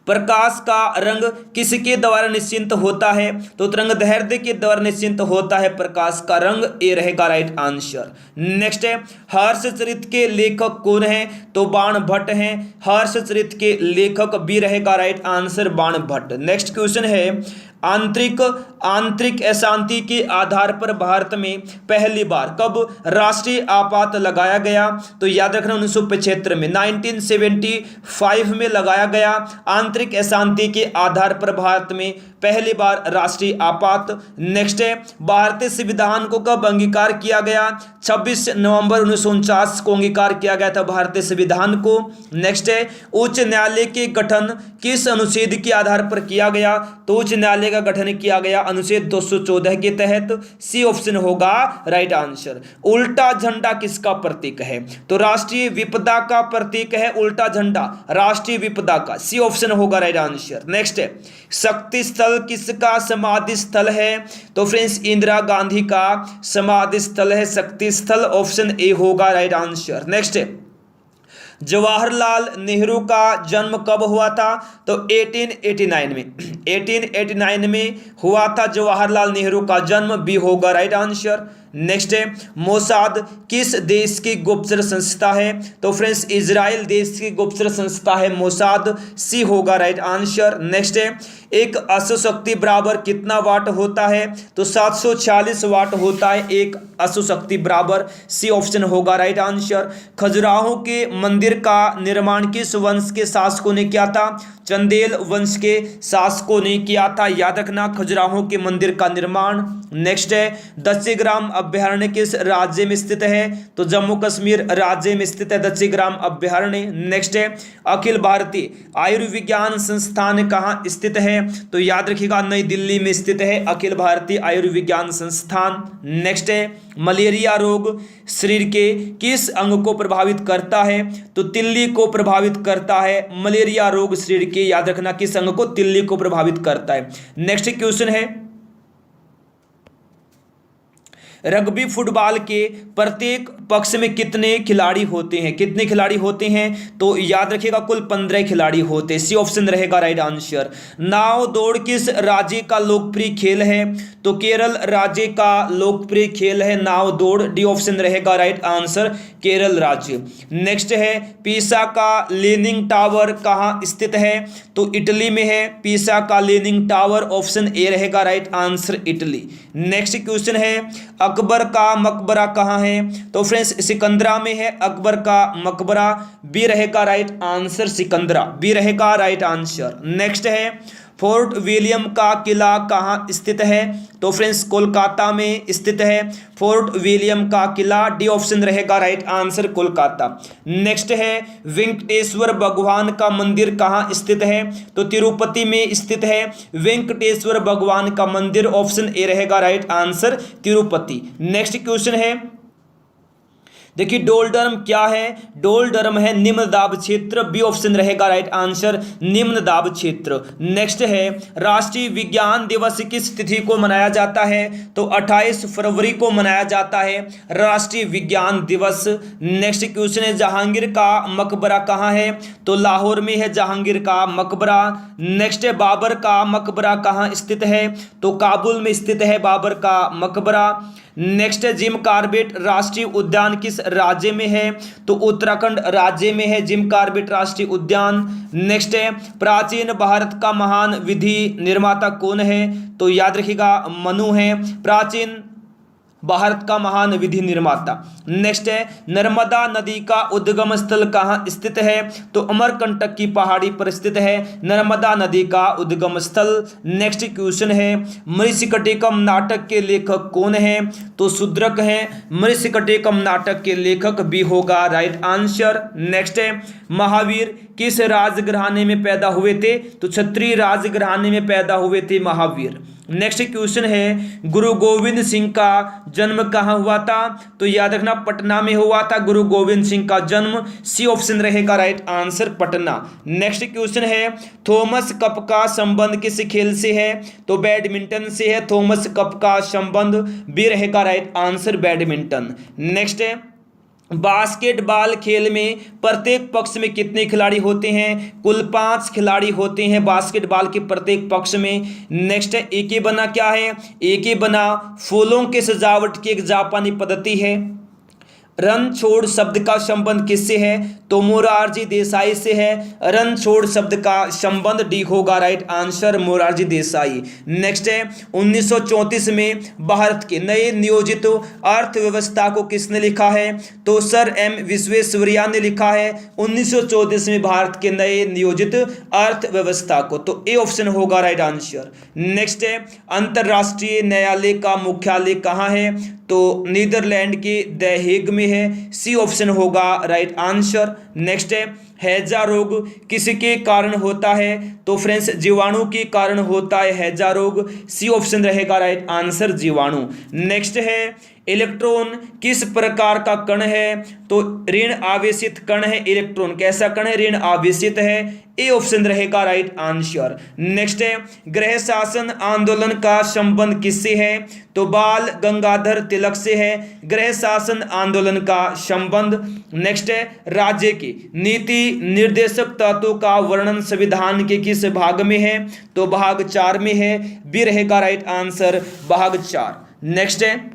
प्रकाश का रंग किसके द्वारा निश्चित होता है? तो तरंगदैर्ध्य के द्वारा निश्चित होता है प्रकाश का रंग। ए रहेगा राइट आंसर। नेक्स्ट है, हर्षचरित के लेखक कौन है? तो बाण भट्ट हैं हर्षचरित के लेखक। बी रहेगा राइट आंसर, बाण भट्ट। नेक्स्ट क्वेश्चन है, आंतरिक अशांति के आधार पर भारत में पहली बार कब राष्ट्रीय आपात लगाया गया? तो याद रखना 1975 में, 1975 में लगाया गया आंतरिक अशांति के आधार पर भारत में पहली बार राष्ट्रीय आपात। नेक्स्ट है, भारतीय संविधान को कब अंगीकार किया गया? 26 नवंबर 1949 को अंगीकार किया गया था भारतीय संविधान को। नेक्स्ट है, उच्च न्यायालय के गठन किस अनुच्छेद के आधार पर किया गया? तो उच्च न्यायालय का गठन किया गया अनुच्छेद 214 के तहत। सी ऑप्शन होगा राइट आंसर। उल्टा झंडा किसका प्रतीक है? तो राष्ट्रीय विपदा का प्रतीक है उल्टा झंडा, राष्ट्रीय विपदा का। सी ऑप्शन होगा राइट आंसर। नेक्स्ट है, शक्ति स्थल किसका समाधि स्थल है? तो फ्रेंड्स इंदिरा गांधी का समाधि स्थल है शक्ति स्थल। ऑप्शन ए होगा राइट आंसर। नेक्स्ट है, जवाहरलाल नेहरू का जन्म कब हुआ था? तो 1889 में, 1889 में हुआ था जवाहरलाल नेहरू का जन्म। बी होगा राइट आंसर। नेक्स्ट है, मोसाद किस देश की गुप्तचर संस्था है? तो फ्रेंड्स इजराइल देश की गुप्तचर संस्था है मोसाद। सी होगा राइट आंसर। नेक्स्ट है, एक अश्वशक्ति बराबर कितना वाट होता है? तो 746 वाट होता है एक अश्वशक्ति बराबर। सी ऑप्शन होगा राइट आंसर। खजुराहो के मंदिर मंदिर का निर्माण किस वंश के शासकों ने किया था? चंदेल वंश के शासकों ने किया था, याद रखना, खजुराहो के मंदिर का निर्माण। नेक्स्ट है दक्षिग्राम अभ्यारण्य किस राज्य में स्थित है? तो जम्मू कश्मीर राज्य में स्थित है दक्षिग्राम अभ्यारण्य। नेक्स्ट है अखिल भारतीय आयुर्विज्ञान संस्थान कहाँ स्थित है? तो याद रखिएगा नई दिल्ली में स्थित है अखिल भारतीय आयुर्विज्ञान संस्थान। नेक्स्ट है मलेरिया रोग शरीर के किस अंग को प्रभावित करता है? तो तिल्ली को प्रभावित करता है मलेरिया रोग शरीर के, याद रखना किस अंग को? तिल्ली को प्रभावित करता है। नेक्स्ट क्वेश्चन है रग्बी फुटबॉल के प्रत्येक पक्ष में कितने खिलाड़ी होते हैं? कितने खिलाड़ी होते हैं? तो याद रखिएगा कुल 15 खिलाड़ी होते हैं। सी ऑप्शन रहेगा राइट आंसर। नाव दौड़ किस राज्य का लोकप्रिय खेल है? तो केरल राज्य का लोकप्रिय खेल है नाव दौड़, डी ऑप्शन रहेगा राइट आंसर, केरल राज्य। नेक्स्ट है पीसा का लीनिंग टावर कहाँ स्थित है? तो इटली में है पीसा का लीनिंग टावर, ऑप्शन ए रहेगा right answer, Italy. Next question है अकबर का मकबरा कहाँ है? तो फ्रेंड्स सिकंदरा में है अकबर का मकबरा, बी रहेगा राइट आंसर, सिकंदरा, बी रहेगा राइट आंसर। नेक्स्ट है फोर्ट विलियम का किला कहाँ स्थित है? तो फ्रेंड्स कोलकाता में स्थित है फोर्ट विलियम का किला, डी ऑप्शन रहेगा राइट आंसर, कोलकाता। नेक्स्ट है वेंकटेश्वर भगवान का मंदिर कहाँ स्थित है? तो तिरुपति में स्थित है वेंकटेश्वर भगवान का मंदिर, ऑप्शन ए रहेगा right answer, Tirupati. Next question है देखिए डोलडर्म क्या है? डोलडर्म है निम्न दाब क्षेत्र, बी ऑप्शन रहेगा राइट आंसर, निम्न दाब क्षेत्र। नेक्स्ट है राष्ट्रीय विज्ञान दिवस किस तिथि को मनाया जाता है? तो 28 फरवरी को मनाया जाता है राष्ट्रीय विज्ञान दिवस। नेक्स्ट क्वेश्चन है जहांगीर का मकबरा कहाँ है? तो लाहौर में है जहांगीर का मकबरा। नेक्स्ट है बाबर का मकबरा कहाँ स्थित है? तो काबुल में स्थित है बाबर का मकबरा। नेक्स्ट है जिम कॉर्बेट राष्ट्रीय उद्यान किस राज्य में है? तो उत्तराखंड राज्य में है जिम कॉर्बेट राष्ट्रीय उद्यान। नेक्स्ट है प्राचीन भारत का महान विधि निर्माता कौन है? तो याद रखिएगा मनु है प्राचीन भारत का महान विधि निर्माता। नेक्स्ट है नर्मदा नदी का उद्गम स्थल कहाँ स्थित है? तो अमरकंटक की पहाड़ी पर स्थित है नर्मदा नदी का उद्गम स्थल। नेक्स्ट क्वेश्चन है मृच्छकटिकम नाटक के लेखक कौन है? तो शूद्रक हैं मृच्छकटिकम नाटक के लेखक, भी होगा राइट आंसर। नेक्स्ट है महावीर किस राजघराने में पैदा हुए थे? तो क्षत्रिय राजघराने में पैदा हुए थे महावीर। नेक्स्ट क्वेश्चन है गुरु गोविंद सिंह का जन्म कहाँ हुआ था? तो याद रखना पटना में हुआ था गुरु गोविंद सिंह का जन्म, सी ऑप्शन रहेगा right answer, Patna. Next question है थॉमस कप का संबंध किस खेल से है? तो बैडमिंटन से है थॉमस कप का संबंध, बी रहेगा राइट आंसर, बैडमिंटन। नेक्स्ट है बास्केटबॉल खेल में प्रत्येक पक्ष में कितने खिलाड़ी होते हैं? कुल 5 खिलाड़ी होते हैं बास्केटबॉल के प्रत्येक पक्ष में। नेक्स्ट है एके बना क्या है? एके बना फूलों के सजावट की एक जापानी पद्धति है। रन छोड़ शब्द का संबंध किससे है? तो मोरारजी देसाई से है रन छोड़ शब्द का संबंध, डी होगा right answer, Morarji Desai. Next है 1934 में भारत के नए नियोजित अर्थव्यवस्था को किसने लिखा है? तो सर एम विश्वेश्वरैया ने लिखा है 1934 में भारत के नए नियोजित अर्थव्यवस्था को, तो ए ऑप्शन होगा राइट आंसर। नेक्स्ट है अंतरराष्ट्रीय न्यायालय का मुख्यालय कहाँ है? तो नीदरलैंड के द हेग में है, सी ऑप्शन होगा राइट आंसर। नेक्स्ट है हैजा रोग किसके कारण होता है? तो फ्रेंड्स जीवाणु के कारण होता है हैजा रोग, सी ऑप्शन रहेगा राइट आंसर, जीवाणु। नेक्स्ट है इलेक्ट्रॉन किस प्रकार का कण है? तो ऋण आवेशित कण है इलेक्ट्रॉन, कैसा कण है? ऋण आवेशित है, ए ऑप्शन रहेगा राइट आंसर। नेक्स्ट है गृह शासन आंदोलन का संबंध किससे है? तो बाल गंगाधर तिलक से है गृह शासन आंदोलन का संबंध। नेक्स्ट है राज्य की नीति निर्देशक तत्वों का वर्णन संविधान के किस भाग में है? तो भाग 4 में है, बी रहेगा राइट आंसर, भाग 4। नेक्स्ट है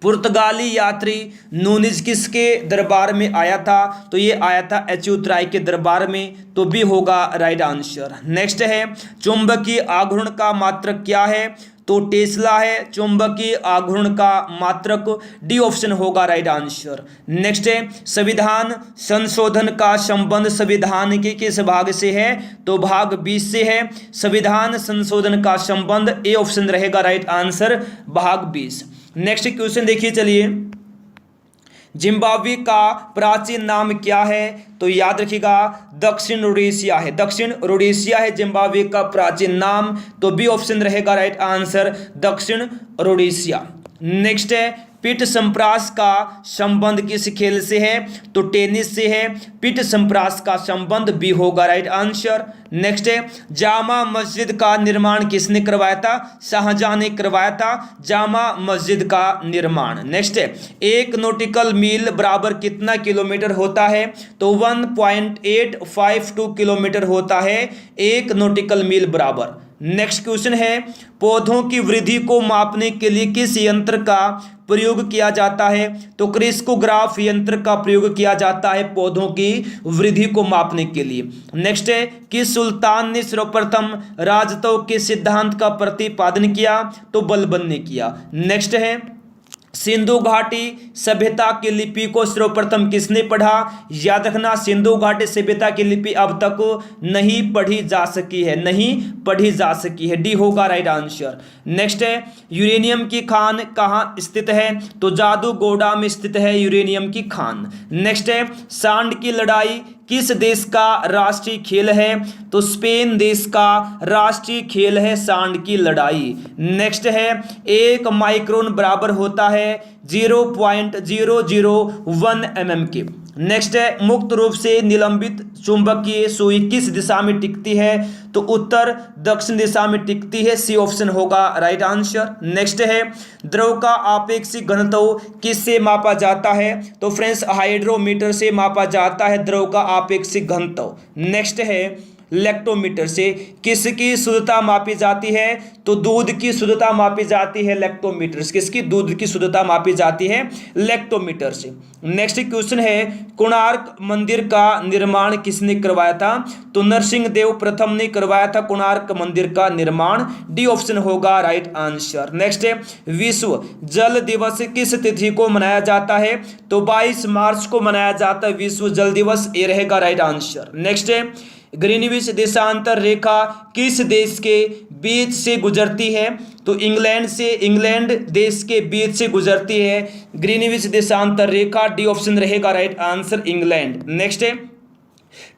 पुर्तगाली यात्री नूनिज किसके दरबार में आया था? तो ये आया था अच्युत राय के दरबार में, तो भी होगा राइट आंसर। नेक्स्ट है चुंबकीय आघूर्ण का मात्रक क्या है? तो टेस्ला है चुंबकीय आघूर्ण का मात्रक, डी ऑप्शन होगा राइट आंसर। नेक्स्ट है संविधान संशोधन का संबंध संविधान के किस भाग से है, तो भाग 20 से है। संविधान संशोधन का संबंध ए ऑप्शन रहेगा राइट आंसर, भाग 20। नेक्स्ट क्वेश्चन देखिए, चलिए जिम्बाब्वे का प्राचीन नाम क्या है, तो याद रखिएगा दक्षिण रोडेशिया है, दक्षिण रोडेशिया है जिम्बाब्वे का प्राचीन नाम, तो बी ऑप्शन रहेगा राइट आंसर, दक्षिण रोडेशिया। नेक्स्ट है पीठ संप्रास का संबंध किस खेल से है, तो टेनिस से है, पीठ संप्रास का संबंध बी होगा राइट आंसर। नेक्स्ट है जामा मस्जिद का निर्माण किसने करवाया था, शाहजहां ने करवाया था जामा मस्जिद का निर्माण। नेक्स्ट है एक नॉटिकल मील बराबर कितना किलोमीटर होता है, तो 1.852 किलोमीटर होता है एक नॉटिकल मील बराबर। नेक्स्ट क्वेश्चन है पौधों की वृद्धि को मापने के लिए किस यंत्र का प्रयोग किया जाता है, तो क्रिस्कोग्राफ यंत्र का प्रयोग किया जाता है पौधों की वृद्धि को मापने के लिए। नेक्स्ट है किस सुल्तान ने सर्वप्रथम राजत्व के सिद्धांत का प्रतिपादन किया, तो बलबन ने किया। नेक्स्ट है सिंधु घाटी सभ्यता की लिपि को सर्वप्रथम किसने पढ़ा, याद रखना सिंधु घाटी सभ्यता की लिपि अब तक नहीं पढ़ी जा सकी है, नहीं पढ़ी जा सकी है, डी होगा राइट आंसर। नेक्स्ट है यूरेनियम की खान कहाँ स्थित है, तो जादूगोड़ा में स्थित है यूरेनियम की खान। नेक्स्ट है सांड की लड़ाई किस देश का राष्ट्रीय खेल है, तो स्पेन देश का राष्ट्रीय खेल है सांड की लड़ाई। नेक्स्ट है एक माइक्रोन बराबर होता है 0.001 mm के। नेक्स्ट है मुक्त रूप से निलंबित चुंबकीय सुई किस दिशा में टिकती है, तो उत्तर दक्षिण दिशा में टिकती है, सी ऑप्शन होगा राइट आंसर। नेक्स्ट है द्रव का आपेक्षिक घनत्व किससे मापा जाता है, तो फ्रेंड्स हाइड्रोमीटर से मापा जाता है द्रव का आपेक्षिक घनत्व। नेक्स्ट है लैक्टोमीटर से किसकी शुद्धता मापी जाती है, तो दूध की शुद्धता मापी जाती है लैक्टोमीटर से, किसकी दूध की शुद्धता मापी जाती है लैक्टोमीटर से। नेक्स्ट क्वेश्चन है कोणार्क मंदिर का निर्माण किसने करवाया था, तो नरसिंह देव प्रथम ने करवाया था कोणार्क मंदिर का निर्माण, डी ऑप्शन होगा राइट आंसर। नेक्स्ट है विश्व जल दिवस किस तिथि को मनाया जाता है, तो 22 मार्च को मनाया जाता है विश्व जल दिवस, ये रहेगा राइट आंसर। नेक्स्ट है ग्रीनविच देशांतर रेखा किस देश के बीच से गुजरती है, तो इंग्लैंड से, इंग्लैंड देश के बीच से गुजरती है ग्रीनविच देशांतर रेखा, डी ऑप्शन रहेगा राइट आंसर इंग्लैंड। नेक्स्ट है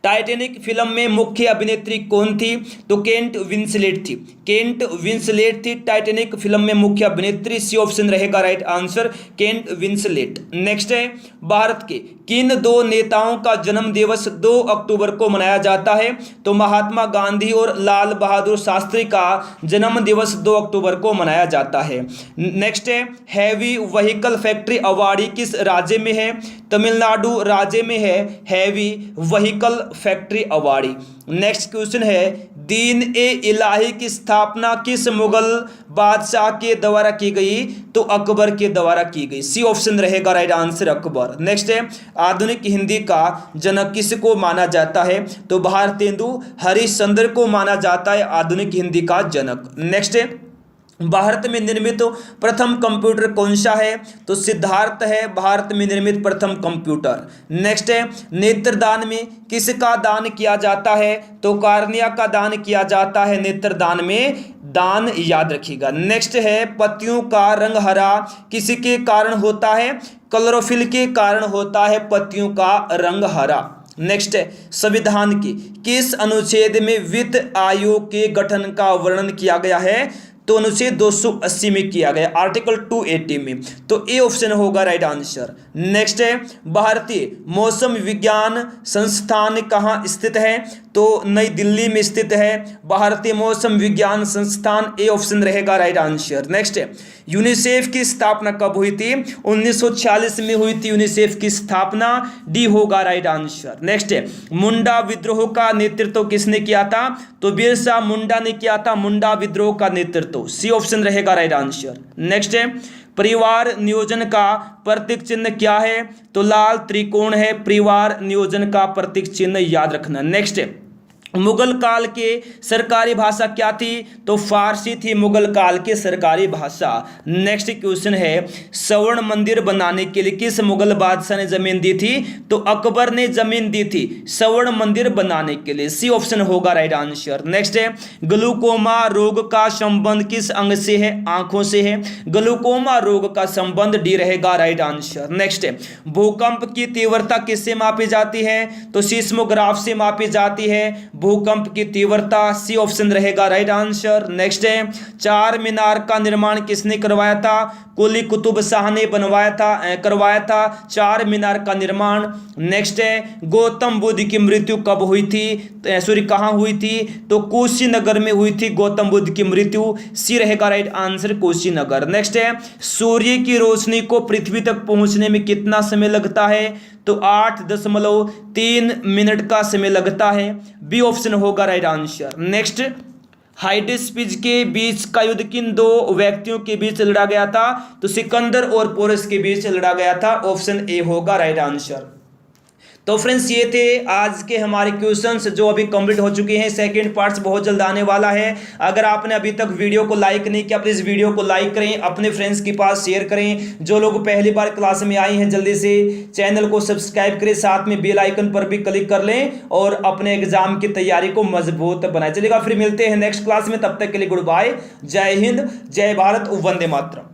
टाइटैनिक फिल्म में मुख्य अभिनेत्री कौन थी, तो केंट विंसलेट थी, केंट विंसलेट थी टाइटैनिक फिल्म में मुख्य अभिनेत्री, सी ऑप्शन रहेगा right answer Kent Winslet. Next है भारत के किन दो नेताओं का जन्म दिवस 2 अक्टूबर को मनाया जाता है, तो महात्मा गांधी और लाल बहादुर शास्त्री का जन्म दिवस 2 अक्टूबर को मनाया जाता है। नेक्स्ट है हैवी व्हीकल फैक्ट्री अवार्डी किस राज्य में है, तमिलनाडु राज्य में है heavy vehicle factory awardee. Next question है दीन ए इलाही की स्थापना किस मुगल बादशाह के द्वारा की गई, तो अकबर के द्वारा की गई, सी ऑप्शन रहेगा राइट आंसर अकबर। नेक्स्ट है आधुनिक हिंदी का जनक किसको माना जाता है, तो भारतेंदु हरिश्चंद्र को माना जाता है आधुनिक हिंदी का जनक। नेक्स्ट है भारत में निर्मित प्रथम कंप्यूटर कौन सा है, तो सिद्धार्थ है भारत में निर्मित प्रथम कंप्यूटर। नेक्स्ट है नेत्रदान में किसका दान किया जाता है, तो कार्निया का दान किया जाता है नेत्रदान में, दान याद रखिएगा। नेक्स्ट है पत्तियों का रंग हरा किसके कारण होता है, क्लोरोफिल के कारण होता है पत्तियों का रंग हरा। नेक्स्ट है संविधान की किस अनुच्छेद में वित्त आयोग के गठन का वर्णन किया गया है, तो अनुच्छेद 280 में किया गया, आर्टिकल 280 में, तो ए ऑप्शन होगा राइट आंसर। नेक्स्ट है भारतीय मौसम विज्ञान संस्थान कहाँ स्थित है, तो नई दिल्ली में स्थित है भारतीय मौसम विज्ञान संस्थान, ए ऑप्शन रहेगा राइट आंसर। नेक्स्ट है यूनिसेफ की स्थापना कब हुई थी, 1946 में हुई थी यूनिसेफ की स्थापना, डी होगा राइट आंसर। नेक्स्ट है मुंडा विद्रोह का नेतृत्व किसने किया था, तो बिरसा मुंडा ने किया था मुंडा विद्रोह का नेतृत्व, सी ऑप्शन रहेगा राइट आंसर। नेक्स्ट है परिवार नियोजन का प्रतीक चिन्ह क्या है, तो लाल त्रिकोण है परिवार नियोजन का प्रतीक चिन्ह, याद रखना। नेक्स्ट है मुगल काल के सरकारी भाषा क्या थी? तो फारसी थी मुगल काल के सरकारी भाषा। नेक्स्ट क्वेश्चन है, स्वर्ण मंदिर बनाने के लिए किस मुगल बादशाह ने जमीन दी थी? तो अकबर ने जमीन दी थी स्वर्ण मंदिर बनाने के लिए। सी ऑप्शन होगा राइट आंसर। नेक्स्ट है, ग्लूकोमा रोग का संबंध किस अंग से है? आंखों से है। ग्लूकोमा रोग का संबंध डी रहेगा राइट आंसर। नेक्स्ट है, भूकंप की तीव्रता किससे मापी जाती है? तो सिस्मोग्राफ से मापी जाती है भूकंप की तीव्रता। सी ऑप्शन रहेगा राइट आंसर। नेक्स्ट है, चार मीनार का निर्माण किसने करवाया था? कुली कुतुब शाह ने करवाया था चार मीनार का निर्माण। नेक्स्ट है, गौतम बुद्ध की मृत्यु कब हुई थी? कहाँ हुई थी? तो कुशीनगर में हुई थी गौतम बुद्ध की मृत्यु। सी रहेगा राइट आंसर कुशीनगर। नेक्स्ट है, सूर्य की रोशनी को पृथ्वी तक पहुंचने में कितना समय लगता है? तो 8.3 मिनट का समय लगता है। बी ऑप्शन होगा राइट आंसर। नेक्स्ट, हाइडेस्पिज के बीच का युद्ध किन दो व्यक्तियों के बीच लड़ा गया था? तो सिकंदर और पोरस के बीच लड़ा गया था। ऑप्शन ए होगा राइट आंसर। तो फ्रेंड्स ये थे आज के हमारे क्वेश्चंस जो अभी कंप्लीट हो चुके हैं। सेकंड पार्ट्स बहुत जल्द आने वाला है। अगर आपने अभी तक वीडियो को लाइक नहीं किया, प्लीज वीडियो को लाइक करें, अपने फ्रेंड्स के पास शेयर करें। जो लोग पहली बार क्लास में आए हैं जल्दी से चैनल को सब्सक्राइब करें, साथ में बेल आइकन पर भी क्लिक कर लें और अपने एग्जाम की तैयारी को मजबूत बनाए। चलिएगा, फिर मिलते हैं नेक्स्ट क्लास में। तब तक के लिए गुड बाय, जय हिंद, जय भारत, वंदे मातरम।